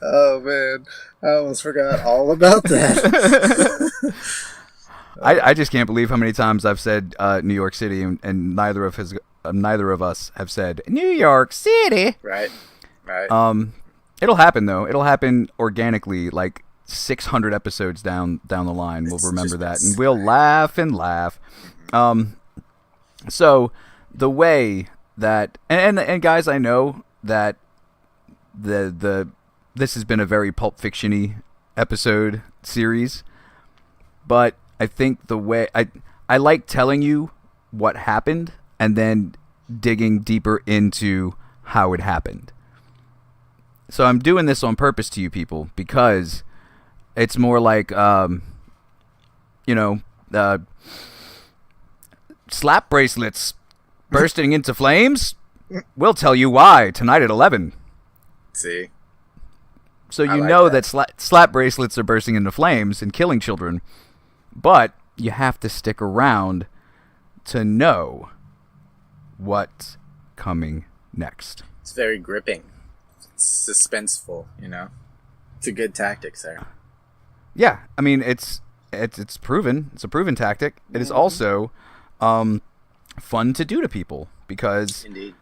S3: Oh man, I almost forgot all about that.
S1: I just can't believe how many times I've said New York City, and neither of us have said New York City.
S3: Right.
S1: It'll happen though. It'll happen organically, like 600 episodes down the line. We'll remember that, and we'll laugh and laugh. So the way that and guys, I know that this has been a very Pulp Fiction-y episode series, but I think the way I like telling you what happened and then digging deeper into how it happened. So I'm doing this on purpose to you people because it's more like, slap bracelets bursting into flames. We'll tell you why tonight at 11.
S3: See?
S1: So you
S3: like
S1: know
S3: that.
S1: slap bracelets are bursting into flames and killing children, but you have to stick around to know what's coming next.
S3: It's very gripping. It's suspenseful, It's a good tactic, sir.
S1: Yeah, I mean it's proven. It's a proven tactic. It is also fun to do to people because
S3: Indeed.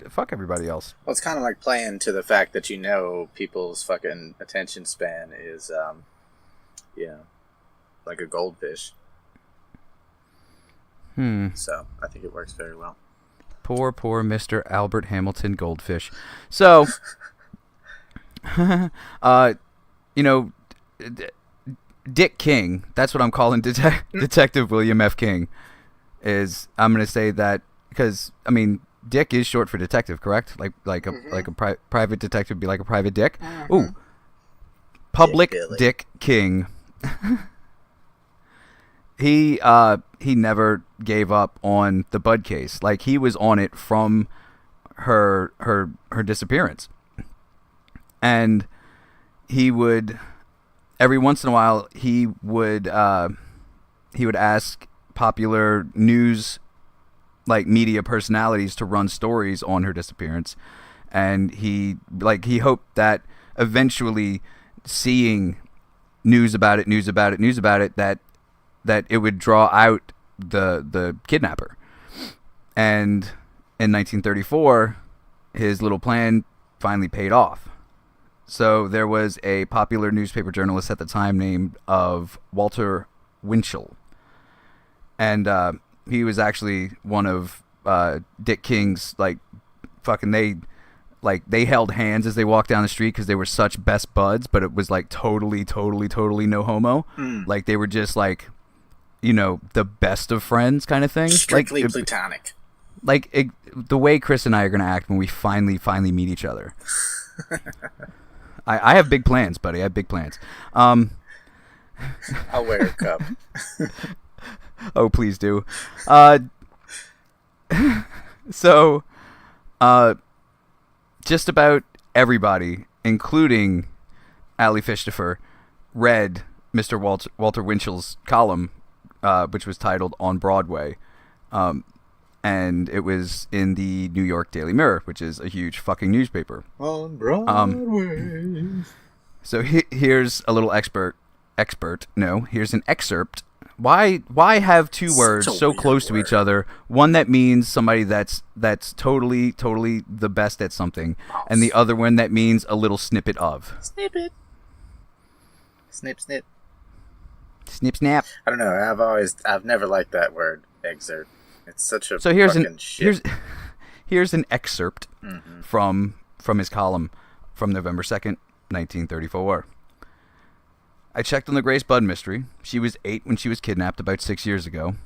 S1: Fuck everybody else.
S3: Well, it's kind of like playing to the fact that people's fucking attention span is, like a goldfish. So, I think it works very well.
S1: Poor Mr. Albert Hamilton Goldfish. So, Dick King, that's what I'm calling Detective William F. King, I'm going to say that because, I mean, Dick is short for detective, correct? Like a private detective would be like a private dick. Ooh. Public Dick King. He never gave up on the Bud case. Like, he was on it from her disappearance. And he would, every once in a while, he would ask popular news, like, media personalities to run stories on her disappearance. And he hoped that eventually seeing news about it, that it would draw out the kidnapper. And in 1934, his little plan finally paid off. So there was a popular newspaper journalist at the time named Walter Winchell. And he was actually one of Dick King's, like, fucking, they held hands as they walked down the street because they were such best buds, but it was like totally no homo. Like, they were just like, the best of friends kind of thing.
S3: Strictly
S1: like,
S3: platonic.
S1: Like, the way Chris and I are going to act when we finally meet each other. I have big plans, buddy. I have big plans.
S3: I'll wear a cup.
S1: Oh, please do. So, just about everybody, including Ali Fischhofer, read Mr. Walter Winchell's column, which was titled "On Broadway," and it was in the New York Daily Mirror, which is a huge fucking newspaper.
S3: On Broadway.
S1: So here's a little here's an excerpt. Why have two words so close to each other? One that means somebody that's totally the best at something, and the other one that means a little snippet of.
S3: Snippet. Snip, snip.
S1: Snip, snap.
S3: I don't know. I've never liked that word, excerpt. It's such a
S1: here's
S3: fucking shit.
S1: Here's an excerpt from his column from November 2nd, 1934. I checked on the Grace Budd mystery. She was 8 when she was kidnapped about 6 years ago,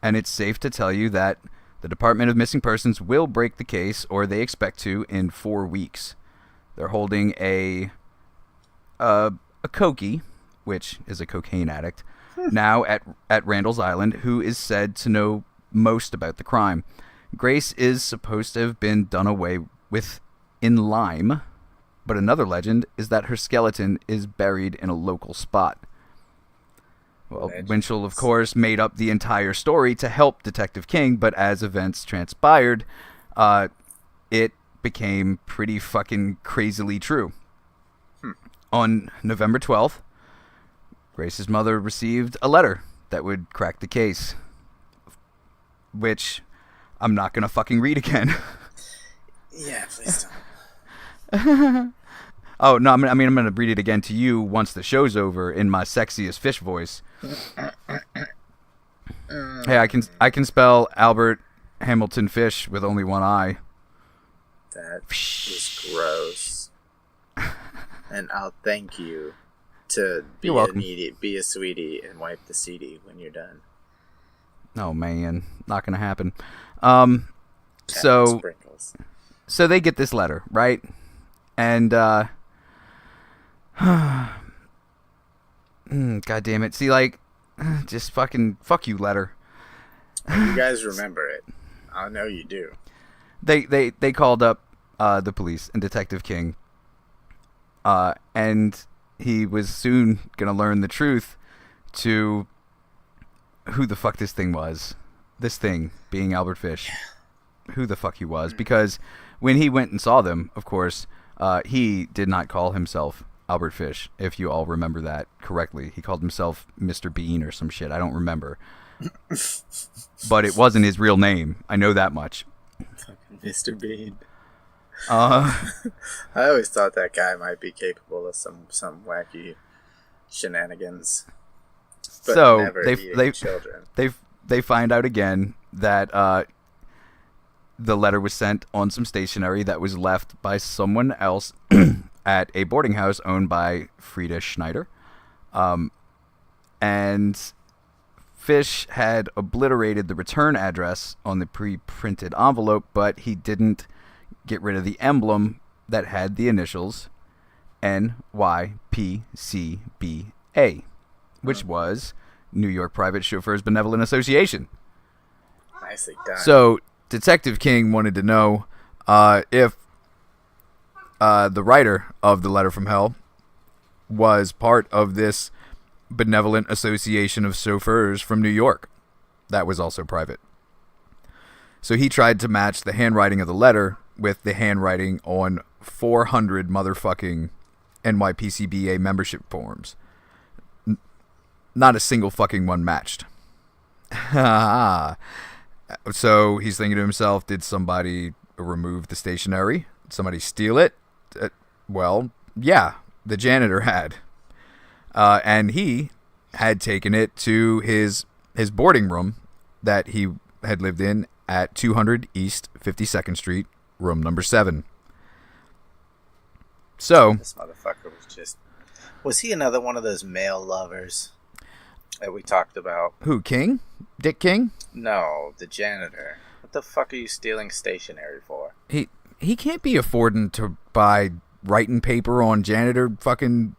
S1: and it's safe to tell you that the Department of Missing Persons will break the case, or they expect to, in 4 weeks. They're holding a Kokie, which is a cocaine addict, now at Randall's Island, who is said to know most about the crime. Grace is supposed to have been done away with in Lyme, but another legend is that her skeleton is buried in a local spot. Well, Winchell, of course, made up the entire story to help Detective King, but as events transpired, it became pretty fucking crazily true. On November 12th, Grace's mother received a letter that would crack the case, which I'm not going to fucking read again.
S3: Yeah, please don't.
S1: Oh, no, I'm going to read it again to you once the show's over in my sexiest fish voice. Hey, I can spell Albert Hamilton Fish with only one eye.
S3: That is gross. And I'll thank you to be be a sweetie and wipe the CD when you're done.
S1: Oh man, not gonna happen. So they get this letter, right? And God damn it. See, like, just fucking fuck you, letter.
S3: You guys remember it. I know you do.
S1: They called up the police and Detective King. And he was soon going to learn the truth to who the fuck this thing was. This thing being Albert Fish. Who the fuck he was. Because when he went and saw them, of course, he did not call himself Albert Fish, if you all remember that correctly. He called himself Mr. Bean or some shit. I don't remember. But it wasn't his real name. I know that much.
S3: Mr. Bean. I always thought that guy might be capable of some wacky shenanigans. But
S1: so
S3: never children.
S1: They find out again that the letter was sent on some stationery that was left by someone else at a boarding house owned by Frida Schneider. And Fish had obliterated the return address on the pre-printed envelope, but he didn't get rid of the emblem that had the initials NYPCBA, which was New York Private Chauffeurs Benevolent Association.
S3: Nicely done.
S1: So Detective King wanted to know if the writer of the letter from hell was part of this benevolent association of chauffeurs from New York that was also private. So he tried to match the handwriting of the letter with the handwriting on 400 motherfucking NYPCBA membership forms. Not a single fucking one matched. So he's thinking to himself, did somebody remove the stationery? Did somebody steal it? Well, yeah, the janitor had. And he had taken it to his boarding room that he had lived in at 200 East 52nd Street, room number 7. So
S3: this motherfucker was he another one of those male lovers that we talked about?
S1: Who, King? Dick King?
S3: No, the janitor. What the fuck are you stealing stationery for?
S1: He can't be affording to buy writing paper on janitor fucking...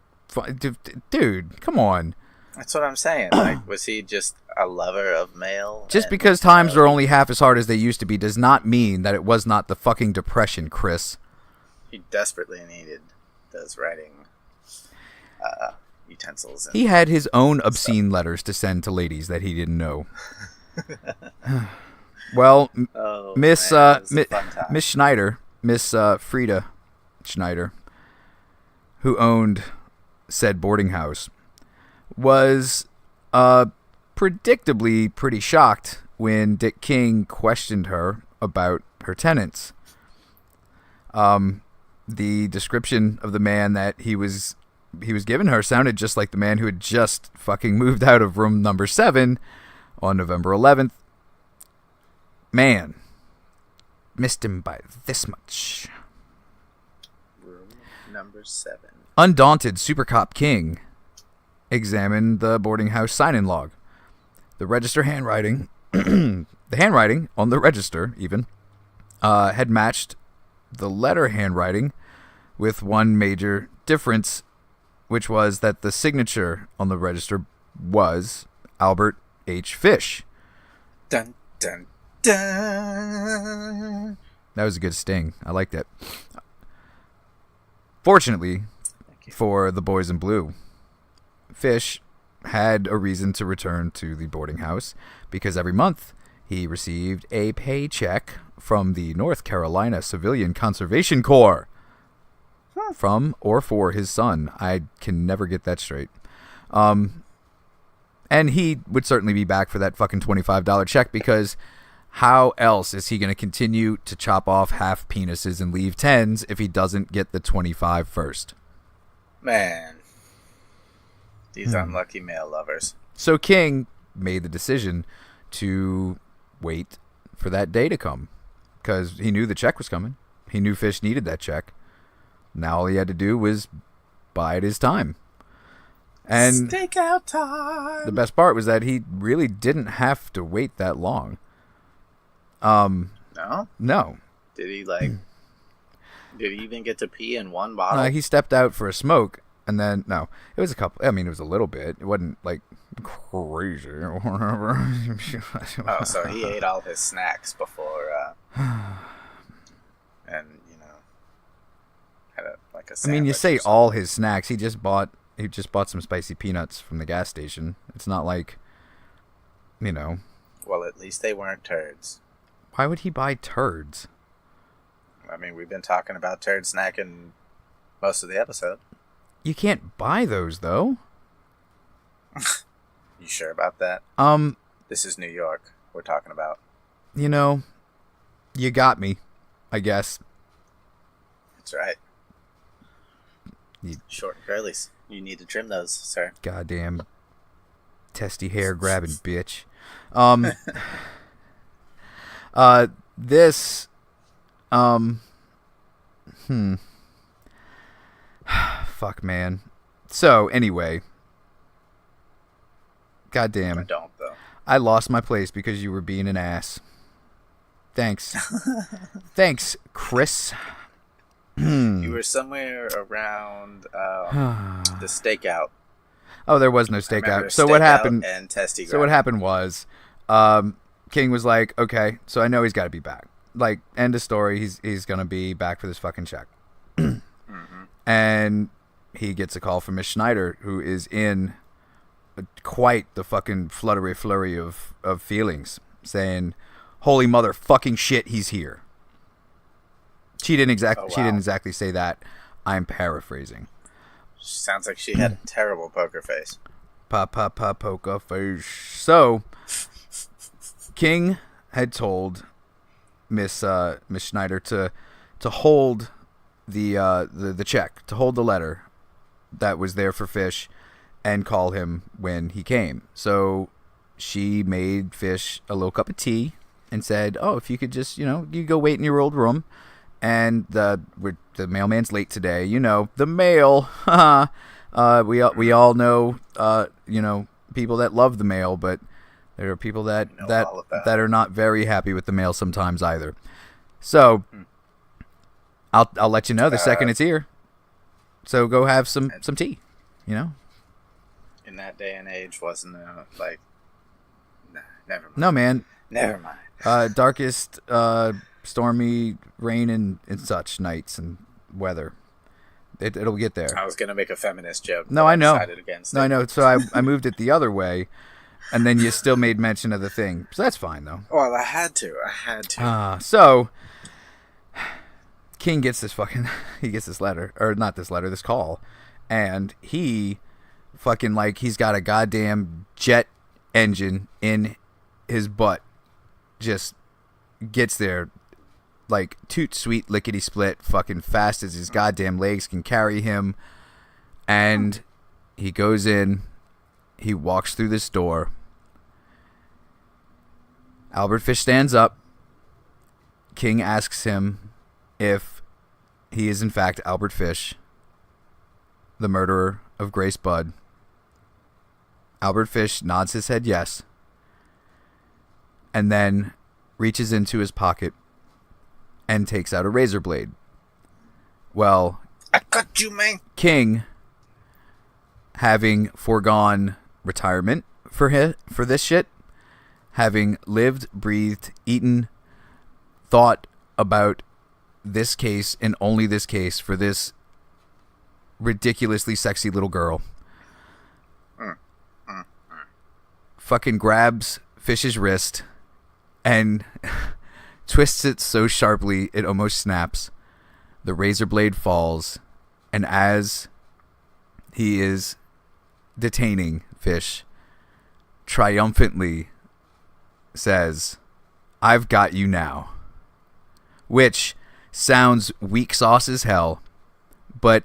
S1: Dude, come on.
S3: That's what I'm saying. Like, was he just a lover of male?
S1: Just because times are only half as hard as they used to be does not mean that it was not the fucking Depression, Chris.
S3: He desperately needed those writing utensils.
S1: He had his own obscene letters to send to ladies that he didn't know. Well, Miss Schneider, Miss Frida Schneider, who owned said boarding house, was predictably pretty shocked when Dick King questioned her about her tenants. The description of the man that he was giving her sounded just like the man who had just fucking moved out of room number 7 on November 11th. Man, missed him by this much.
S3: Room number 7.
S1: Undaunted Super Cop King examined the boarding house sign-in log. The register handwriting, the handwriting on the register even, had matched the letter handwriting with one major difference, which was that the signature on the register was Albert H. Fish.
S3: Dun, dun, dun.
S1: That was a good sting. I liked it. Fortunately for the boys in blue, Fish had a reason to return to the boarding house because every month he received a paycheck from the North Carolina Civilian Conservation Corps from or for his son. I can never get that straight. And he would certainly be back for that fucking $25 check because how else is he going to continue to chop off half penises and leave tens if he doesn't get the 25 first?
S3: Man. These unlucky male lovers.
S1: So King made the decision to wait for that day to come because he knew the check was coming. He knew Fish needed that check. Now all he had to do was bide his time. And
S3: stakeout time.
S1: The best part was that he really didn't have to wait that long.
S3: No?
S1: No.
S3: Did he did he even get to pee in one bottle?
S1: He stepped out for a smoke. And then, no, it was a couple. I mean, it was a little bit. It wasn't like crazy or whatever.
S3: Oh, so he ate all his snacks before, and had a sandwich.
S1: I mean, you say all his snacks. He just bought some spicy peanuts from the gas station. It's not like,
S3: Well, at least they weren't turds.
S1: Why would he buy turds?
S3: I mean, we've been talking about turd snacking most of the episode.
S1: You can't buy those, though.
S3: You sure about that? This is New York we're talking about.
S1: You got me, I guess.
S3: That's right. Short curlies. You need to trim those, sir.
S1: Goddamn testy hair grabbing bitch. This, fuck, man. So, anyway. Goddamn.
S3: I don't, though.
S1: I lost my place because you were being an ass. Thanks. Thanks, Chris.
S3: You were somewhere around the stakeout.
S1: Oh, there was no stakeout. So what happened?
S3: And testy
S1: so what happened was, King was like, okay, so I know he's got to be back. Like, end of story. He's gonna be back for this fucking check. And he gets a call from Miss Schneider, who is in quite the fucking flurry of feelings, saying, "Holy motherfucking shit, he's here." She didn't exactly say that. I'm paraphrasing.
S3: Sounds like she had a terrible poker face.
S1: Poker face. So, King had told Miss Schneider to hold the check, to hold the letter that was there for Fish, and call him when he came. So she made Fish a little cup of tea and said, "Oh, if you could just, you go wait in your old room, and the mailman's late today. The mail. We all know, people that love the mail, but there are people that are not very happy with the mail sometimes either. So I'll let you know the second it's here. So go have some tea, In
S3: that day and age, wasn't never mind.
S1: No, man.
S3: Never mind.
S1: Darkest, stormy rain and such nights and weather. It'll get there.
S3: I was gonna make a feminist joke.
S1: No, I know.
S3: Decided against it.
S1: No, I know. So I moved it the other way, and then you still made mention of the thing. So that's fine, though.
S3: Well, I had to.
S1: So King gets this letter, or not this letter, this call, and he fucking, he's got a goddamn jet engine in his butt. Just gets there toot sweet lickety split, fucking fast as his goddamn legs can carry him. And he goes in, he walks through this door. Albert Fish stands up. King asks him if he is in fact Albert Fish, the murderer of Grace Budd. Albert Fish nods his head yes, and then reaches into his pocket and takes out a razor blade. Well,
S3: I got you, man.
S1: King, having foregone retirement for this shit, having lived, breathed, eaten, thought about this case and only this case for this ridiculously sexy little girl. Fucking grabs Fish's wrist and twists it so sharply it almost snaps. The razor blade falls, and as he is detaining Fish, triumphantly says, "I've got you now." Which sounds weak sauce as hell, but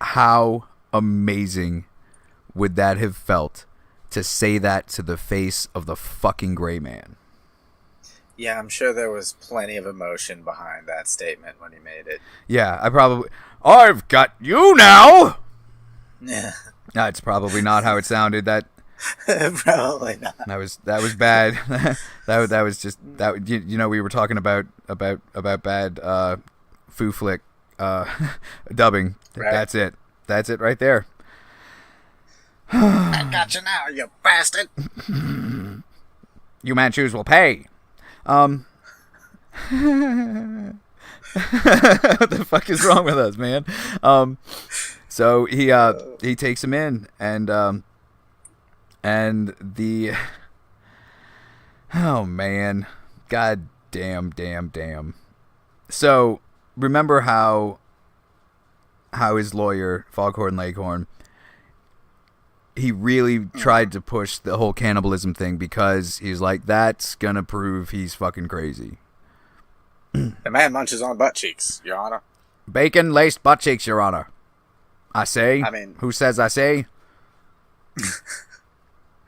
S1: how amazing would that have felt to say that to the face of the fucking gray man?
S3: Yeah, I'm sure there was plenty of emotion behind that statement when he made it.
S1: Yeah, I've got you now!
S3: Yeah.
S1: That's probably not how it sounded. That
S3: Probably not.
S1: That was bad. that was just that. You know, we were talking about bad foo flick dubbing.
S3: Right.
S1: That's it right there.
S3: I got you now, you bastard.
S1: You Manchus will pay. What the fuck is wrong with us, man? So he takes him in, and the oh man, god damn. So remember how his lawyer Foghorn Leghorn, he really tried to push the whole cannibalism thing because he's like, that's gonna prove he's fucking crazy.
S3: The man munches on butt cheeks, Your Honor.
S1: Bacon laced butt cheeks, Your Honor. I say.
S3: I mean,
S1: who says I say?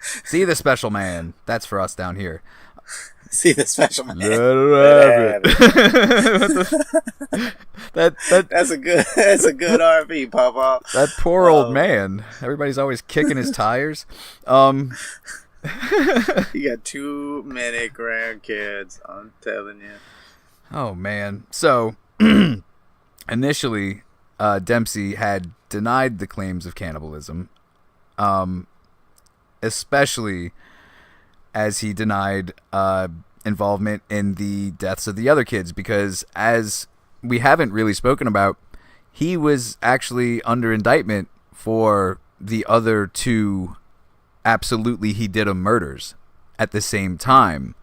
S1: See the special man. That's for us down here.
S3: See the special man. That's a good RV, Papa.
S1: That poor old man. Everybody's always kicking his tires.
S3: You got too many grandkids, I'm telling you.
S1: Oh man. So initially, Dempsey had denied the claims of cannibalism, especially as he denied involvement in the deaths of the other kids, because as we haven't really spoken about, he was actually under indictment for the other two absolutely he did 'em murders at the same time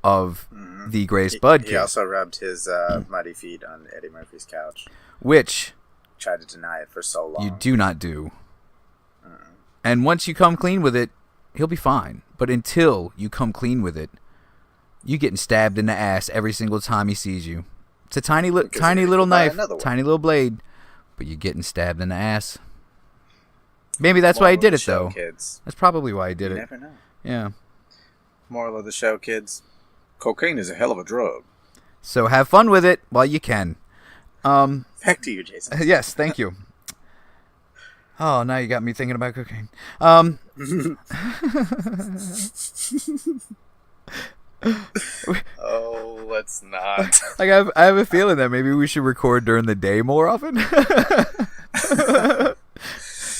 S1: of the Grace Budd kid.
S3: He also rubbed his muddy feet on Eddie Murphy's couch,
S1: which
S3: tried to deny it for so long.
S1: You do not do. And once you come clean with it, he'll be fine. But until you come clean with it, you getting stabbed in the ass every single time he sees you. It's a tiny little knife, tiny little blade, but you're getting stabbed in the ass. Maybe that's why he did it, though.
S3: Kids.
S1: That's probably why he did it.
S3: You never know.
S1: Yeah.
S3: Moral of the show, kids: cocaine is a hell of a drug. So
S1: have fun with it while you can.
S3: Back to you, Jason.
S1: Yes, thank you. Oh, now you got me thinking about cocaine.
S3: Oh, let's not.
S1: Like I have a feeling that maybe we should record during the day more often.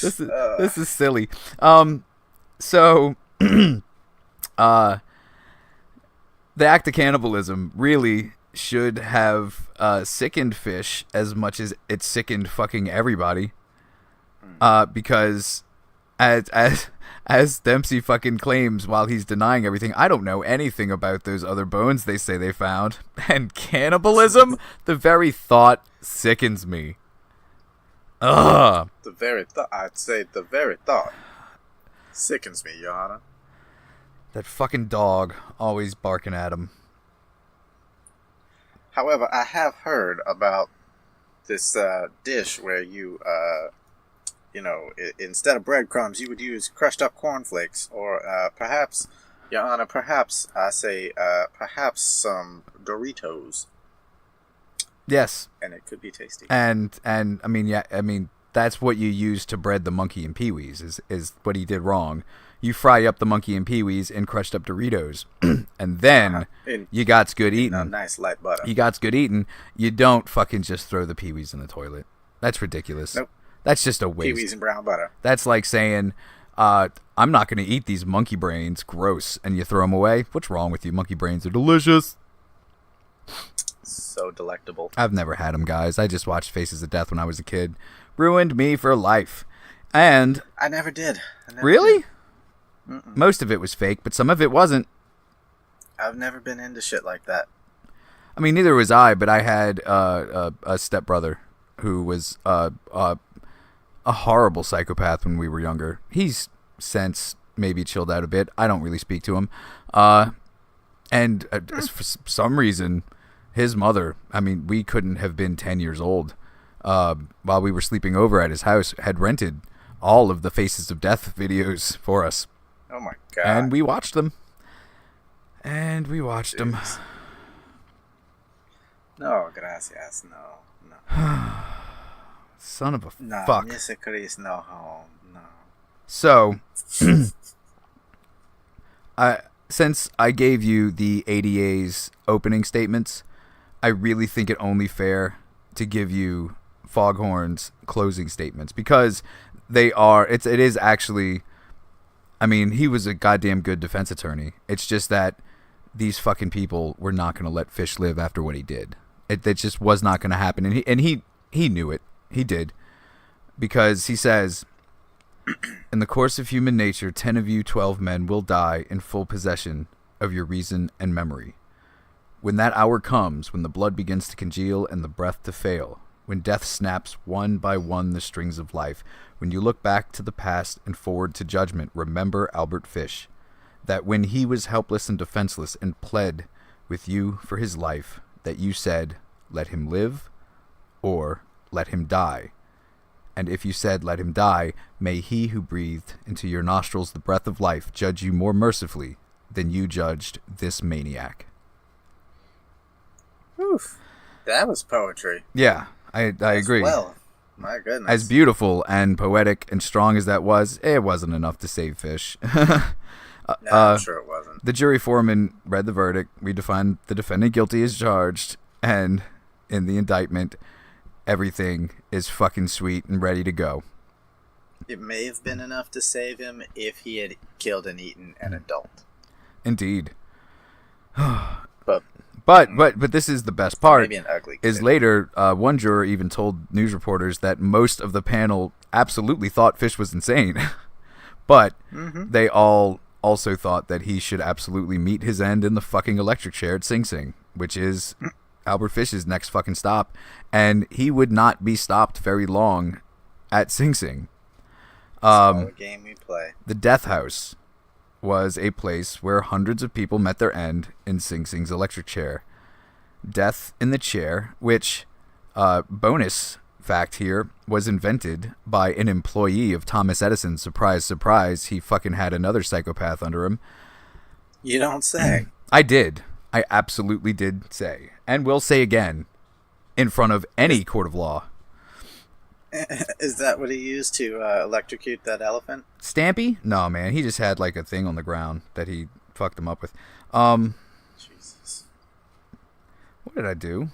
S1: This is silly. So the act of cannibalism really should have sickened Fish as much as it sickened fucking everybody. Because as Dempsey fucking claims while he's denying everything, I don't know anything about those other bones they say they found. And cannibalism, the very thought sickens me. Ugh.
S3: I'd say the very thought sickens me, Your Honor.
S1: That fucking dog always barking at him.
S3: However, I have heard about this dish where you instead of breadcrumbs, you would use crushed up cornflakes, or perhaps, Your Honor, perhaps some Doritos.
S1: Yes.
S3: And it could be tasty.
S1: And I mean that's what you use to bread the monkey and Pee-wees is what he did wrong. You fry up the monkey and Pee-wees in crushed up Doritos, and then you got's good eating.
S3: A nice light butter.
S1: You got's good eating. You don't fucking just throw the Pee-wees in the toilet. That's ridiculous.
S3: Nope.
S1: That's just a waste.
S3: Pee-wees and brown butter.
S1: That's like saying, I'm not going to eat these monkey brains. Gross. And you throw them away. What's wrong with you? Monkey brains are delicious.
S3: So delectable.
S1: I've never had them, guys. I just watched Faces of Death when I was a kid. Ruined me for life. And
S3: I never did.
S1: Really? Most of it was fake, but some of it wasn't.
S3: I've never been into shit like that.
S1: I mean, neither was I, but I had a stepbrother who was a horrible psychopath when we were younger. He's since maybe chilled out a bit. I don't really speak to him. And for some reason, his mother, I mean, we couldn't have been 10 years old, while we were sleeping over at his house, had rented all of the Faces of Death videos for us.
S3: Oh my God.
S1: And we watched them.
S3: No, gracias. No.
S1: Son of a
S3: No,
S1: fuck.
S3: Chris, no home. No.
S1: So, since I gave you the ADA's opening statements, I really think it only fair to give you Foghorn's closing statements, because it is actually, I mean, he was a goddamn good defense attorney. It's just that these fucking people were not going to let Fish live after what he did. It just was not going to happen. And he knew it. He did. Because he says, in the course of human nature, 10 of you 12 men will die in full possession of your reason and memory. When that hour comes, when the blood begins to congeal and the breath to fail, when death snaps one by one the strings of life, when you look back to the past and forward to judgment, remember Albert Fish, that when he was helpless and defenseless and pled with you for his life, that you said, let him live or let him die. And if you said, let him die, may he who breathed into your nostrils the breath of life judge you more mercifully than you judged this maniac.
S3: Oof. That was poetry.
S1: Yeah, I agree.
S3: Well, my goodness.
S1: As beautiful and poetic and strong as that was, it wasn't enough to save Fish.
S3: No, I'm sure it wasn't.
S1: The jury foreman read the verdict. We defined the defendant guilty as charged, and in the indictment, everything is fucking sweet and ready to go.
S3: It may have been enough to save him if he had killed and eaten an adult.
S1: Indeed.
S3: But
S1: this is the best part.
S3: Maybe an ugly kid.
S1: Is later, one juror even told news reporters that most of the panel absolutely thought Fish was insane. But they all also thought that he should absolutely meet his end in the fucking electric chair at Sing Sing, which is Albert Fish's next fucking stop. And he would not be stopped very long at Sing Sing.
S3: That's the game we play.
S1: The Death House was a place where hundreds of people met their end in Sing Sing's electric chair. Death in the chair, which, bonus fact here, was invented by an employee of Thomas Edison. Surprise, surprise, he fucking had another psychopath under him.
S3: You don't say.
S1: I did. I absolutely did say. And will say again, in front of any court of law.
S3: Is that what he used to electrocute that elephant?
S1: Stampy? No, man. He just had like a thing on the ground that he fucked him up with.
S3: Jesus.
S1: What did I do?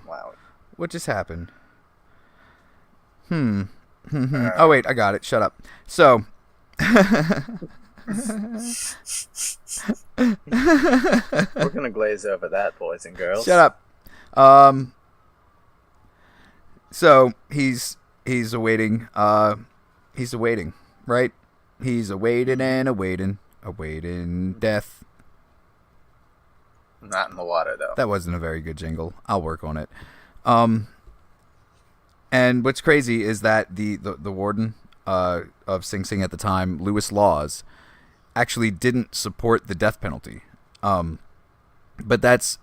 S3: Wow.
S1: What just happened? Oh, wait. I got it. Shut up. So...
S3: We're gonna glaze over that, boys and girls.
S1: Shut up. So he's awaiting. He's awaiting, right? He's awaiting and awaiting death.
S3: Not in the water though.
S1: That wasn't a very good jingle. I'll work on it. And what's crazy is that the warden of Sing Sing at the time, Lewis Laws, actually didn't support the death penalty. But that's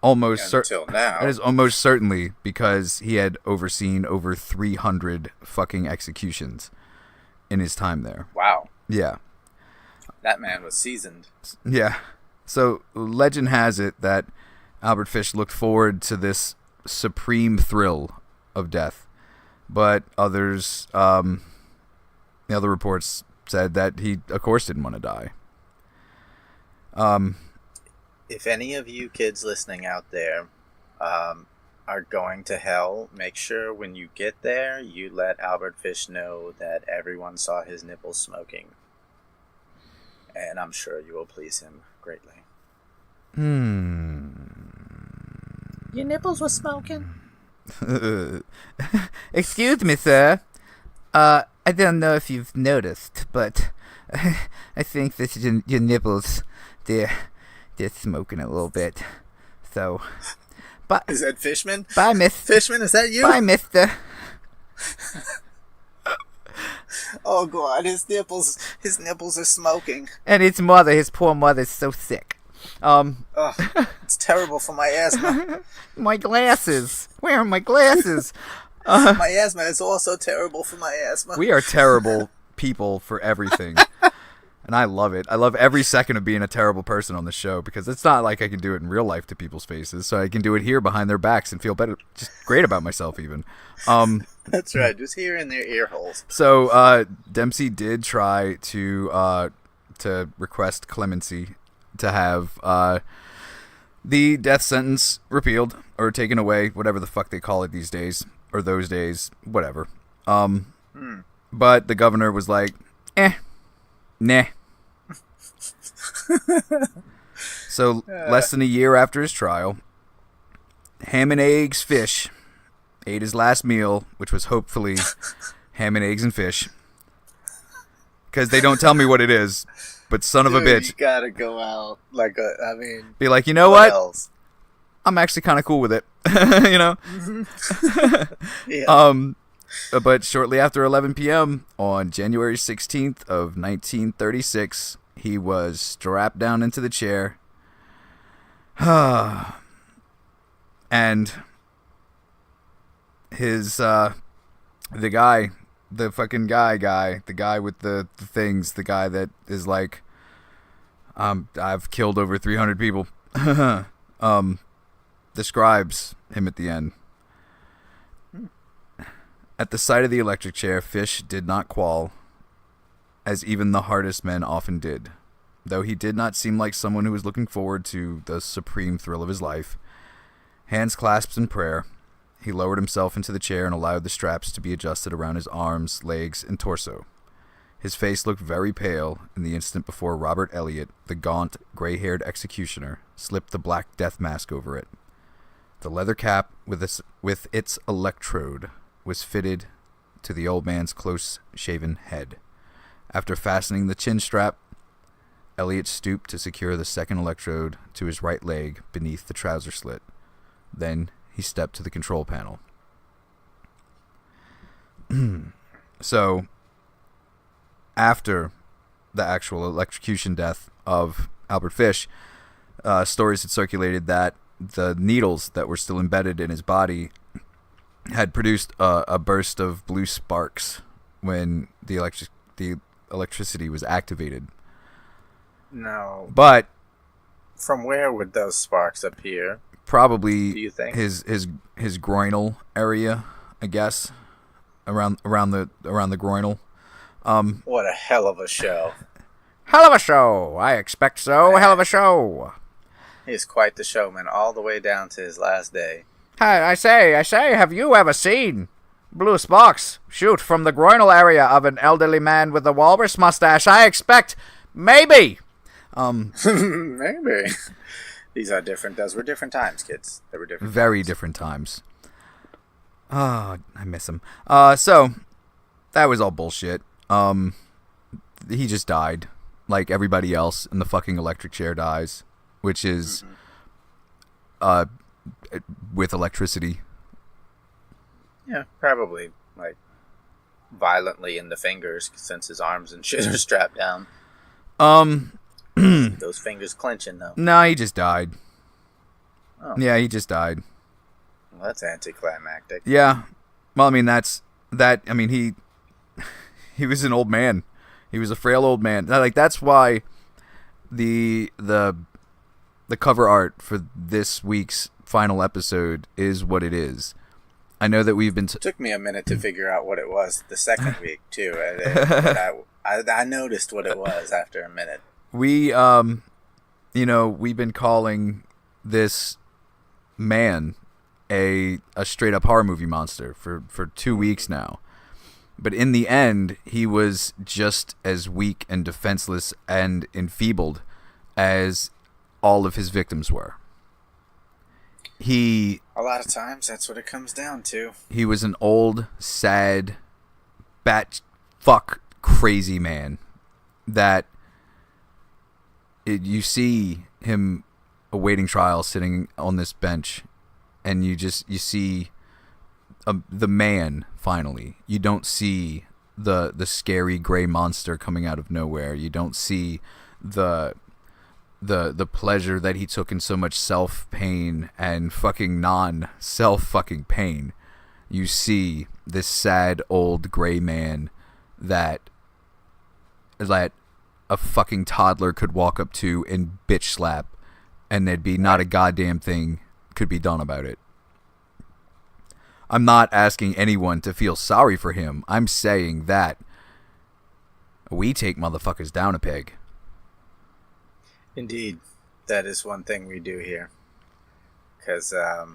S1: almost
S3: until now.
S1: That is almost certainly because he had overseen over 300 fucking executions in his time there.
S3: Wow.
S1: Yeah.
S3: That man was seasoned.
S1: Yeah. So legend has it that Albert Fish looked forward to this supreme thrill of death, but others, the other reports said that he, of course, didn't want to die.
S3: If any of you kids listening out there are going to hell, make sure when you get there, you let Albert Fish know that everyone saw his nipples smoking. And I'm sure you will please him greatly. Your nipples were smoking?
S4: Excuse me, sir. I don't know if you've noticed, but I think that your nipples, they're smoking a little bit. So, but
S3: is that Fishman?
S4: Bye, Miss
S3: Fishman. Is that you?
S4: Bye, Mister.
S3: Oh God, his nipples are smoking.
S4: And his poor mother's so sick.
S3: It's terrible for my asthma.
S4: My glasses. Where are my glasses?
S3: My asthma is also terrible for my asthma.
S1: We are terrible people for everything. And I love it. I love every second of being a terrible person on the show because it's not like I can do it in real life to people's faces. So I can do it here behind their backs and feel better, just great about myself even.
S3: That's right. Just here in their ear holes.
S1: So Dempsey did try to request clemency to have the death sentence repealed or taken away, whatever the fuck they call it these days, or those days, whatever. But the governor was like, nah. So less than a year after his trial, Ham and Eggs Fish ate his last meal, which was hopefully ham and eggs and fish. Because they don't tell me what it is, but son of a bitch.
S3: You gotta go out
S1: be like, you know what?
S3: Else?
S1: I'm actually kind of cool with it, you know?
S3: Yeah.
S1: But shortly after 11 p.m. on January 16th of 1936, he was strapped down into the chair. And his, the fucking guy, the guy with the things, the guy that is like, I've killed over 300 people, describes him at the end. At the sight of the electric chair, Fish did not quail, as even the hardest men often did. Though he did not seem like someone who was looking forward to the supreme thrill of his life. Hands clasped in prayer, he lowered himself into the chair and allowed the straps to be adjusted around his arms, legs, and torso. His face looked very pale in the instant before Robert Elliot, the gaunt, gray-haired executioner, slipped the black death mask over it. The leather cap with its electrode was fitted to the old man's close-shaven head. After fastening the chin strap, Elliot stooped to secure the second electrode to his right leg beneath the trouser slit. Then he stepped to the control panel. So, after the actual electrocution death of Albert Fish, stories had circulated that the needles that were still embedded in his body had produced a burst of blue sparks when the electricity was activated.
S3: No.
S1: But
S3: from where would those sparks appear?
S1: Probably,
S3: do you think?
S1: his groinal area, I guess, around the groinal.
S3: What a hell of a show!
S4: Hell of a show! I expect so. Hell of a show.
S3: He's quite the showman, all the way down to his last day.
S4: Hey, I say, have you ever seen blue sparks shoot from the groinal area of an elderly man with a walrus mustache? I expect, maybe.
S3: Maybe. These are different. Those were different times, kids. They were different.
S1: Very
S3: times.
S1: different times. Oh, I miss him. So that was all bullshit. He just died, like everybody else, and the fucking electric chair dies, which is, with electricity.
S3: Yeah, probably like violently in the fingers, since his arms and shit are strapped down. Those fingers clenching though.
S1: No, he just died.
S3: Oh.
S1: Yeah, he just died.
S3: Well, that's anticlimactic.
S1: Yeah. Well, I mean, he was an old man. He was a frail old man. Like, that's why the cover art for this week's final episode is what it is. I know that we've been...
S3: It took me a minute to figure out what it was the second week, too. But I noticed what it was after a minute.
S1: We've been calling this man a straight up horror movie monster for 2 weeks now. But in the end, he was just as weak and defenseless and enfeebled as all of his victims were. A
S3: lot of times, that's what it comes down to.
S1: He was an old, sad, bat fuck crazy man that you see him awaiting trial sitting on this bench, and you see the man finally. You don't see the scary gray monster coming out of nowhere. You don't see the pleasure that he took in so much self-pain and fucking non-self-fucking pain. You see this sad old gray man that a fucking toddler could walk up to and bitch slap, and there'd be not a goddamn thing could be done about it. I'm not asking anyone to feel sorry for him. I'm saying that we take motherfuckers down a peg.
S3: Indeed. That is one thing we do here. Because, a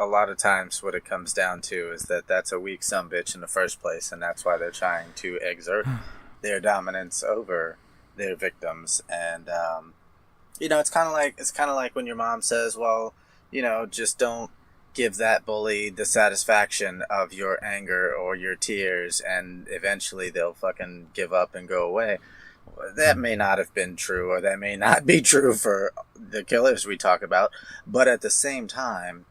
S3: lot of times what it comes down to is that that's a weak sumbitch in the first place, and that's why they're trying to exert their dominance over their victims. And, it's kind of like when your mom says, well, just don't give that bully the satisfaction of your anger or your tears, and eventually they'll fucking give up and go away. That may not have been true, or that may not be true for the killers we talk about, but at the same time,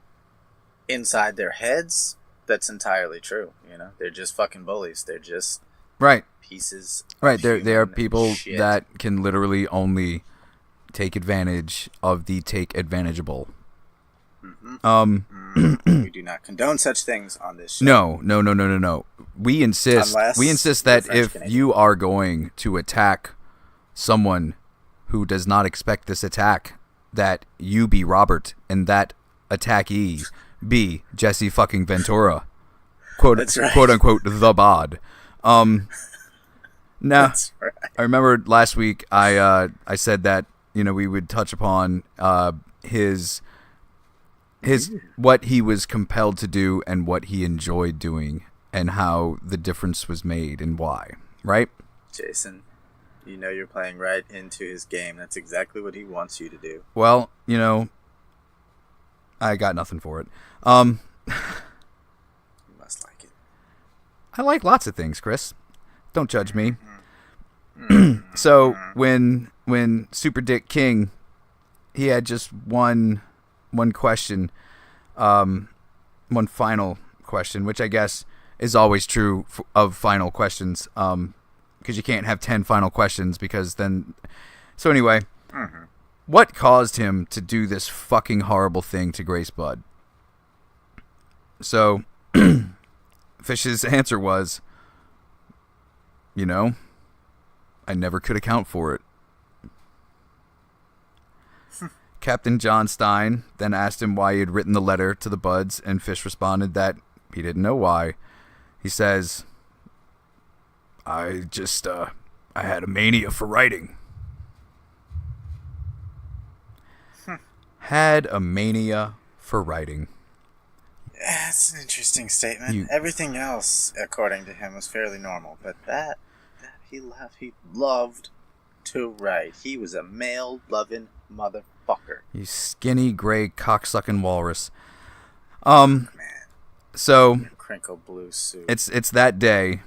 S3: inside their heads, that's entirely true. They're just fucking bullies. They're just pieces.
S1: Right. They are people
S3: shit.
S1: that can literally only take advantage of the take advantageable.
S3: We do not condone such things on this show.
S1: No. We insist that if you are going to attack someone who does not expect this attack, that you be Robert and that attackee be Jesse fucking Ventura, quote unquote the bod. Now,
S3: That's right.
S1: I remember last week I said that we would touch upon his what he was compelled to do and what he enjoyed doing, and how the difference was made and why, right?
S3: Jason, you're playing right into his game. That's exactly what he wants you to do.
S1: Well, I got nothing for it. You
S3: must like it.
S1: I like lots of things, Chris. Don't judge me. So when Super Dick King, he had just one question, one final question, which I guess is always true of final questions, because you can't have 10 final questions, because then... So anyway, what caused him to do this fucking horrible thing to Grace Budd? So, Fish's answer was, I never could account for it. Captain John Stein then asked him why he had written the letter to the Budds, and Fish responded that he didn't know why. He says, I had a mania for writing. Had a mania for writing.
S3: That's an interesting statement. Everything else, according to him, was fairly normal, but that he loved to write. He was a male-loving motherfucker.
S1: You skinny, gray, cocksucking walrus.
S3: Man.
S1: So
S3: Crinkle blue suit.
S1: It's that day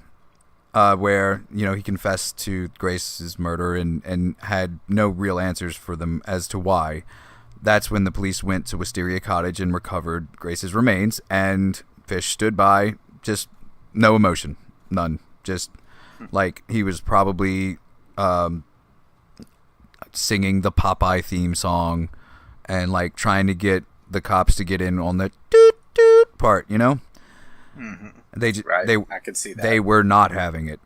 S1: where he confessed to Grace's murder and had no real answers for them as to why. That's when the police went to Wisteria Cottage and recovered Grace's remains, and Fish stood by, just no emotion, none. Just like he was probably singing the Popeye theme song and like trying to get the cops to get in on the doot doot part,
S3: Mm-hmm. I could see that.
S1: They were not having it.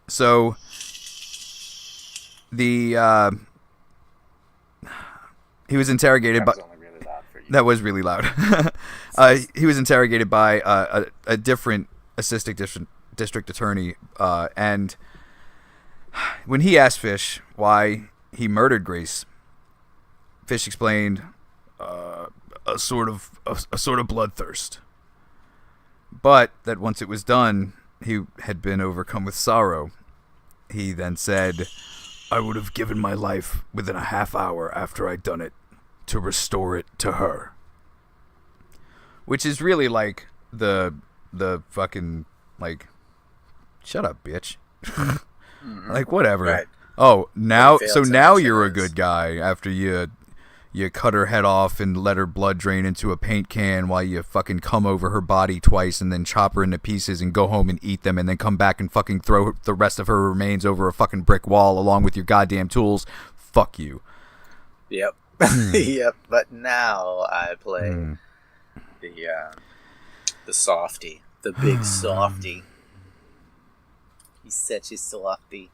S1: So he was interrogated by.
S3: That was only really loud for you.
S1: That was really loud. He was interrogated by a different assistant district attorney, and when he asked Fish why he murdered Grace, Fish explained, a sort of bloodthirst. But that once it was done, he had been overcome with sorrow. He then said, I would have given my life within a half hour after I'd done it to restore it to her. Which is really like the fucking, like, shut up, bitch. Like, whatever.
S3: Right.
S1: Oh, now,
S3: Failed
S1: so
S3: to
S1: now
S3: mention
S1: you're a
S3: this.
S1: good guy after you cut her head off and let her blood drain into a paint can while you fucking come over her body twice and then chop her into pieces and go home and eat them and then come back and fucking throw the rest of her remains over a fucking brick wall along with your goddamn tools. Fuck you.
S3: Yep. Yep. But now I play the softy, the big softy. He's such a softy.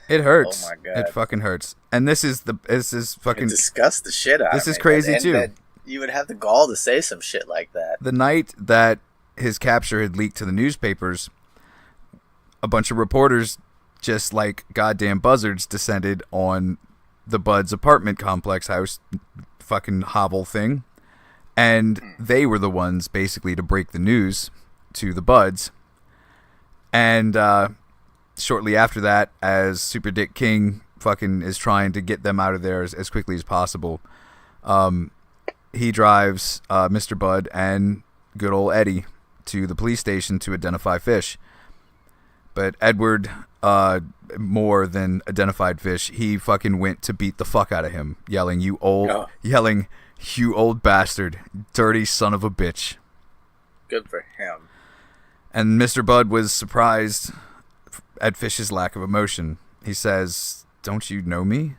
S1: It hurts.
S3: Oh my God.
S1: It fucking hurts. And this is fucking.
S3: It disgusts the shit out of me.
S1: This is crazy
S3: and
S1: too.
S3: that you would have the gall to say some shit like that.
S1: The night that his capture had leaked to the newspapers, a bunch of reporters, just like goddamn buzzards, descended on the Bud's apartment complex house, fucking hovel thing, and they were the ones basically to break the news to the Buds. And shortly after that, as Super Dick King fucking is trying to get them out of there as quickly as possible, he drives Mr. Bud and good old Eddie to the police station to identify Fish. But Edward, more than identified Fish, he fucking went to beat the fuck out of him, yelling, you old bastard, dirty son of a bitch.
S3: Good for him.
S1: And Mr. Bud was surprised at Fish's lack of emotion. He says, don't you know me?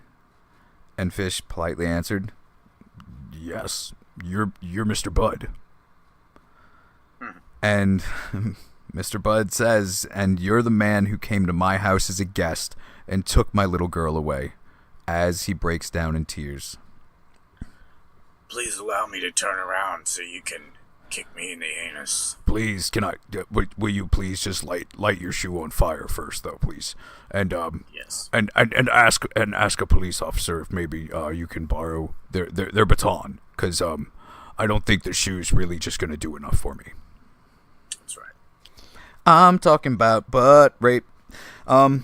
S1: And Fish politely answered, yes, you're Mr. Bud. And Mr. Bud says, and you're the man who came to my house as a guest and took my little girl away, as he breaks down in tears.
S3: Please allow me to turn around so you can kick me in the anus.
S1: Please, will you please just light your shoe on fire first, though, please? And
S3: Yes.
S1: and ask a police officer if maybe you can borrow their baton, because I don't think the shoe's really just gonna do enough for me.
S3: That's right.
S1: I'm talking about butt rape.
S3: Sorry.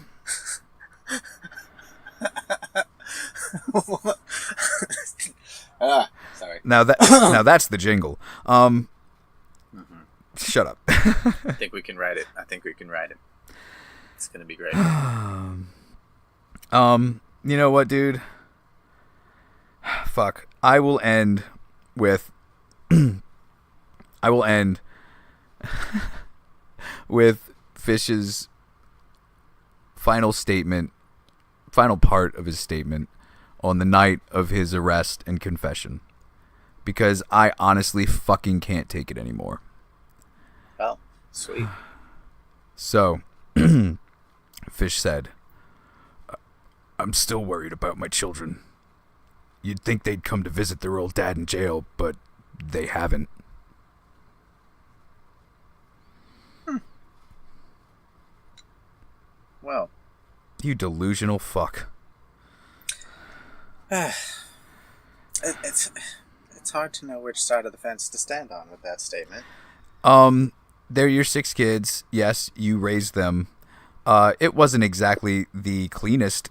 S1: Now that's the jingle. Shut up.
S3: I think we can write it. It's gonna be great.
S1: You know what, dude? Fuck. I will end with Fish's final part of his statement on the night of his arrest and confession, because I honestly fucking can't take it anymore.
S3: Well, sweet.
S1: So, Fish said, I'm still worried about my children. You'd think they'd come to visit their old dad in jail, but they haven't.
S3: Well,
S1: You delusional fuck.
S3: it's hard to know which side of the fence to stand on with that statement.
S1: They're your 6 kids. Yes, you raised them. It wasn't exactly the cleanest,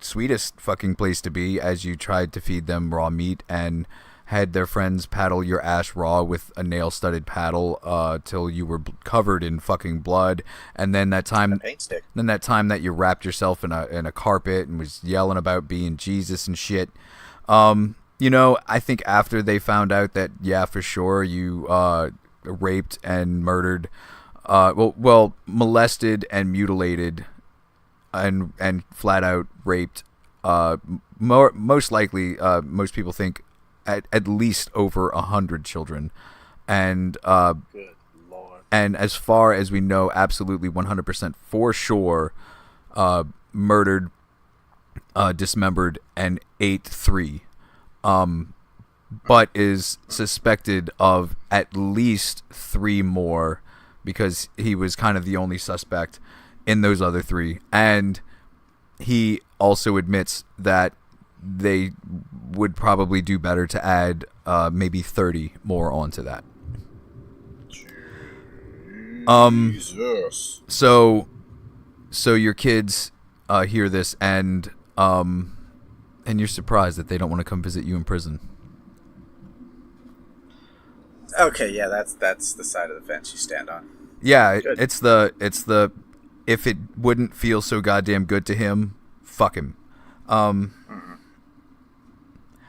S1: sweetest fucking place to be, as you tried to feed them raw meat and had their friends paddle your ass raw with a nail-studded paddle till you were covered in fucking blood. And then that time,
S3: A paint stick.
S1: then that time that you wrapped yourself in a carpet and was yelling about being Jesus and shit. You know, I think after they found out that, yeah, for sure, you raped and murdered, molested and mutilated and flat out raped, most likely, most people think at least over 100 children. And
S3: Good Lord.
S1: and as far as we know, absolutely 100% for sure, murdered, dismembered, and ate 3. But is suspected of at least 3 more, because he was kind of the only suspect in those other 3. And he also admits that they would probably do better to add maybe 30 more onto that.
S3: Jesus.
S1: So your kids hear this and you're surprised that they don't want to come visit you in prison.
S3: Okay, yeah, that's the side of the fence you stand on.
S1: Yeah,
S3: Good.
S1: it's the if it wouldn't feel so goddamn good to him, fuck him.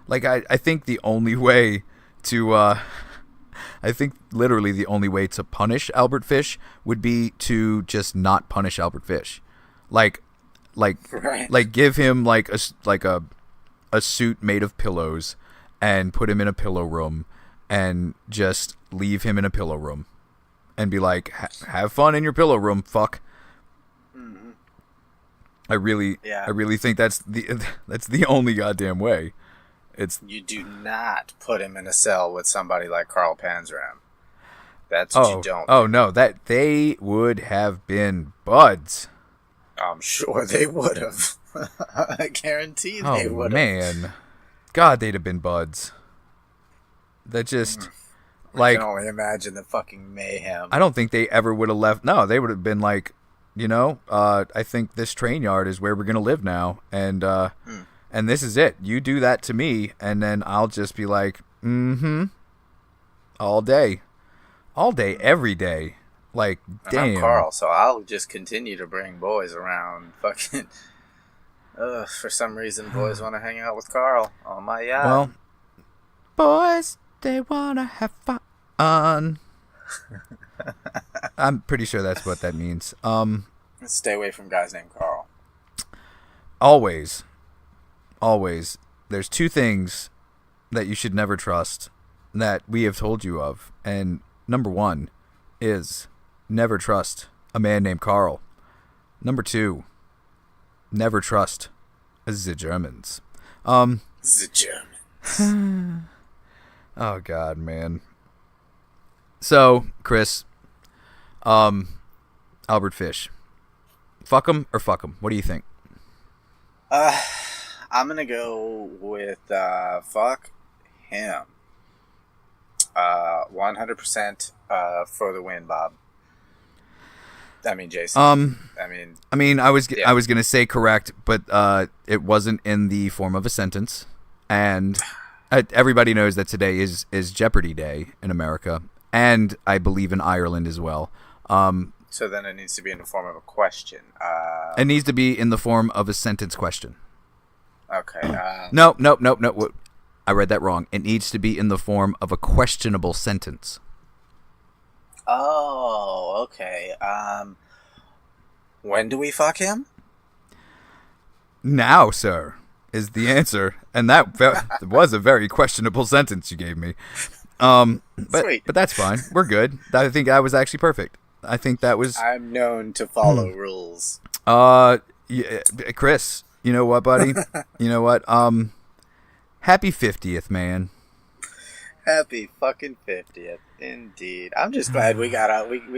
S1: Like I think the only way to I think literally the only way to punish Albert Fish would be to just not punish Albert Fish. Like
S3: Right.
S1: like give him like a suit made of pillows and put him in a pillow room and just leave him in a pillow room and be like, have fun in your pillow room, fuck.
S3: Mm-hmm.
S1: I really think that's the only goddamn way.
S3: You do not put him in a cell with somebody like Carl Panzram. That's what you don't.
S1: Oh no, that they would have been buds.
S3: I'm sure they would have. I guarantee they would have.
S1: Oh man, God, they'd have been buds. That just like
S3: I can only imagine the fucking mayhem.
S1: I don't think they ever would have left. No, they would have been like, I think this train yard is where we're gonna live now, and this is it. You do that to me, and then I'll just be like, all day, every day. Like, damn.
S3: I'm Carl, so I'll just continue to bring boys around. Fucking, for some reason, boys want to hang out with Carl on my yacht.
S1: Well, boys, they wanna have fun. I'm pretty sure that's what that means.
S3: Stay away from guys named Carl.
S1: Always, there's two things that you should never trust that we have told you of, and number one is never trust a man named Carl. Number two, never trust the Germans.
S3: The Germans.
S1: Oh God, man. So, Chris, Albert Fish, fuck him or fuck him? What do you think?
S3: I'm gonna go with fuck him. 100% for the win, Bob. I mean, Jason.
S1: I was gonna say correct, but it wasn't in the form of a sentence, and everybody knows that today is Jeopardy Day in America, and I believe in Ireland as well.
S3: So then it needs to be in the form of a question.
S1: It needs to be in the form of a sentence question.
S3: Okay.
S1: No. I read that wrong. It needs to be in the form of a questionable sentence.
S3: Oh, okay. When do we fuck him?
S1: Now, sir, is the answer, and that was a very questionable sentence you gave me.
S3: Sweet.
S1: But that's fine. We're good. I think that was actually perfect. I think that was.
S3: I'm known to follow rules.
S1: Yeah, Chris, you know what, buddy? You know what? Happy 50th, man.
S3: Happy fucking 50th, indeed. I'm just glad we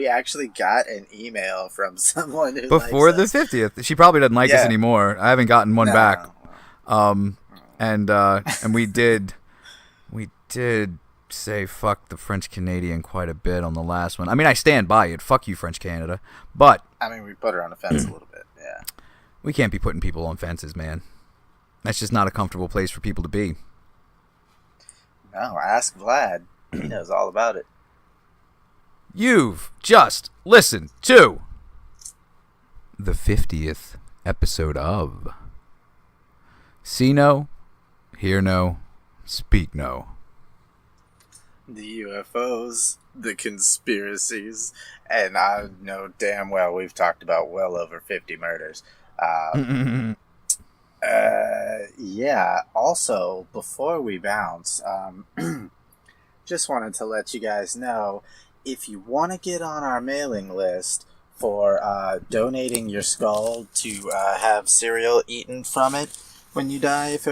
S3: actually got an email from someone who
S1: Before the
S3: likes
S1: 50th. She probably doesn't like us anymore. I haven't gotten one back. And we did say fuck the French Canadian quite a bit on the last one. I mean, I stand by it. Fuck you, French Canada. But
S3: I mean, we put her on the fence a little bit. Yeah.
S1: We can't be putting people on fences, man. That's just not a comfortable place for people to be.
S3: No, ask Vlad. He knows all about it.
S1: You've just listened to the 50th episode of See No, Hear No, Speak No.
S3: The UFOs, the conspiracies, and I know damn well we've talked about well over 50 murders. Yeah, also, before we bounce, just wanted to let you guys know, if you want to get on our mailing list for donating your skull to have cereal eaten from it when you die, if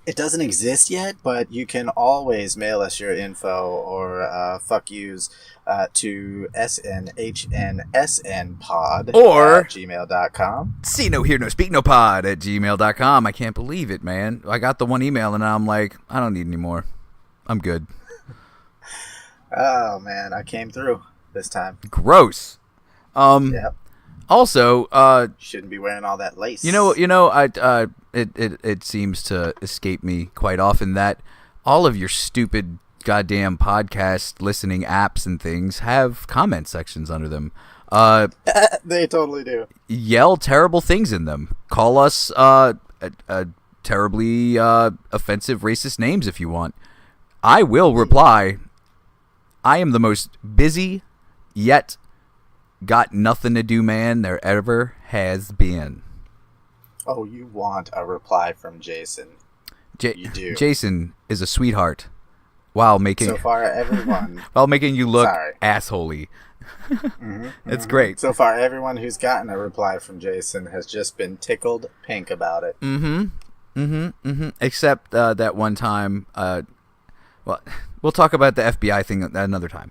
S3: It doesn't exist yet, but you can always mail us your info or fuck yous to snhnsnpod
S1: Or
S3: at gmail.com.
S1: see no hear no speak no pod at gmail.com. I can't believe it, man. I got the one email and I'm like, I don't need any more. I'm good.
S3: Oh man, I came through this time.
S1: Gross.
S3: Yep.
S1: Also,
S3: Shouldn't be wearing all that lace.
S1: it seems to escape me quite often that all of your stupid goddamn podcast listening apps and things have comment sections under them.
S3: They totally do.
S1: Yell terrible things in them. Call us terribly offensive racist names if you want. I will reply. I am the most busy yet got nothing to do man there ever has been.
S3: Oh, you want a reply from Jason. You do.
S1: Jason is a sweetheart while making
S3: So far, everyone.
S1: while making you look
S3: Sorry.
S1: assholey. It's great.
S3: So far, everyone who's gotten a reply from Jason has just been tickled pink about it.
S1: Except that one time. Well, we'll talk about the FBI thing another time.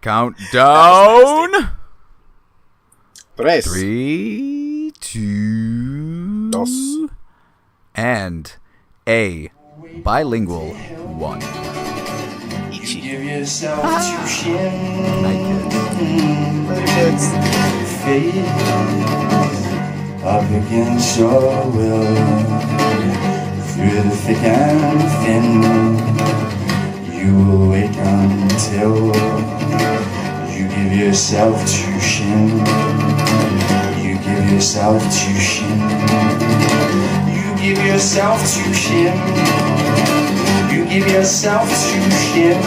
S1: Countdown. 3, 2,
S3: Dos.
S1: and a bilingual 1.
S2: You give yourself to shit. Fate up against your will. Through the thick and thin, you will wait until you give yourself to shin. You give yourself to shin. You give yourself to shin. You give yourself to shin.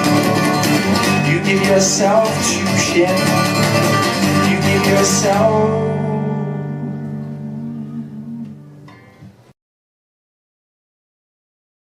S2: You give yourself to shin.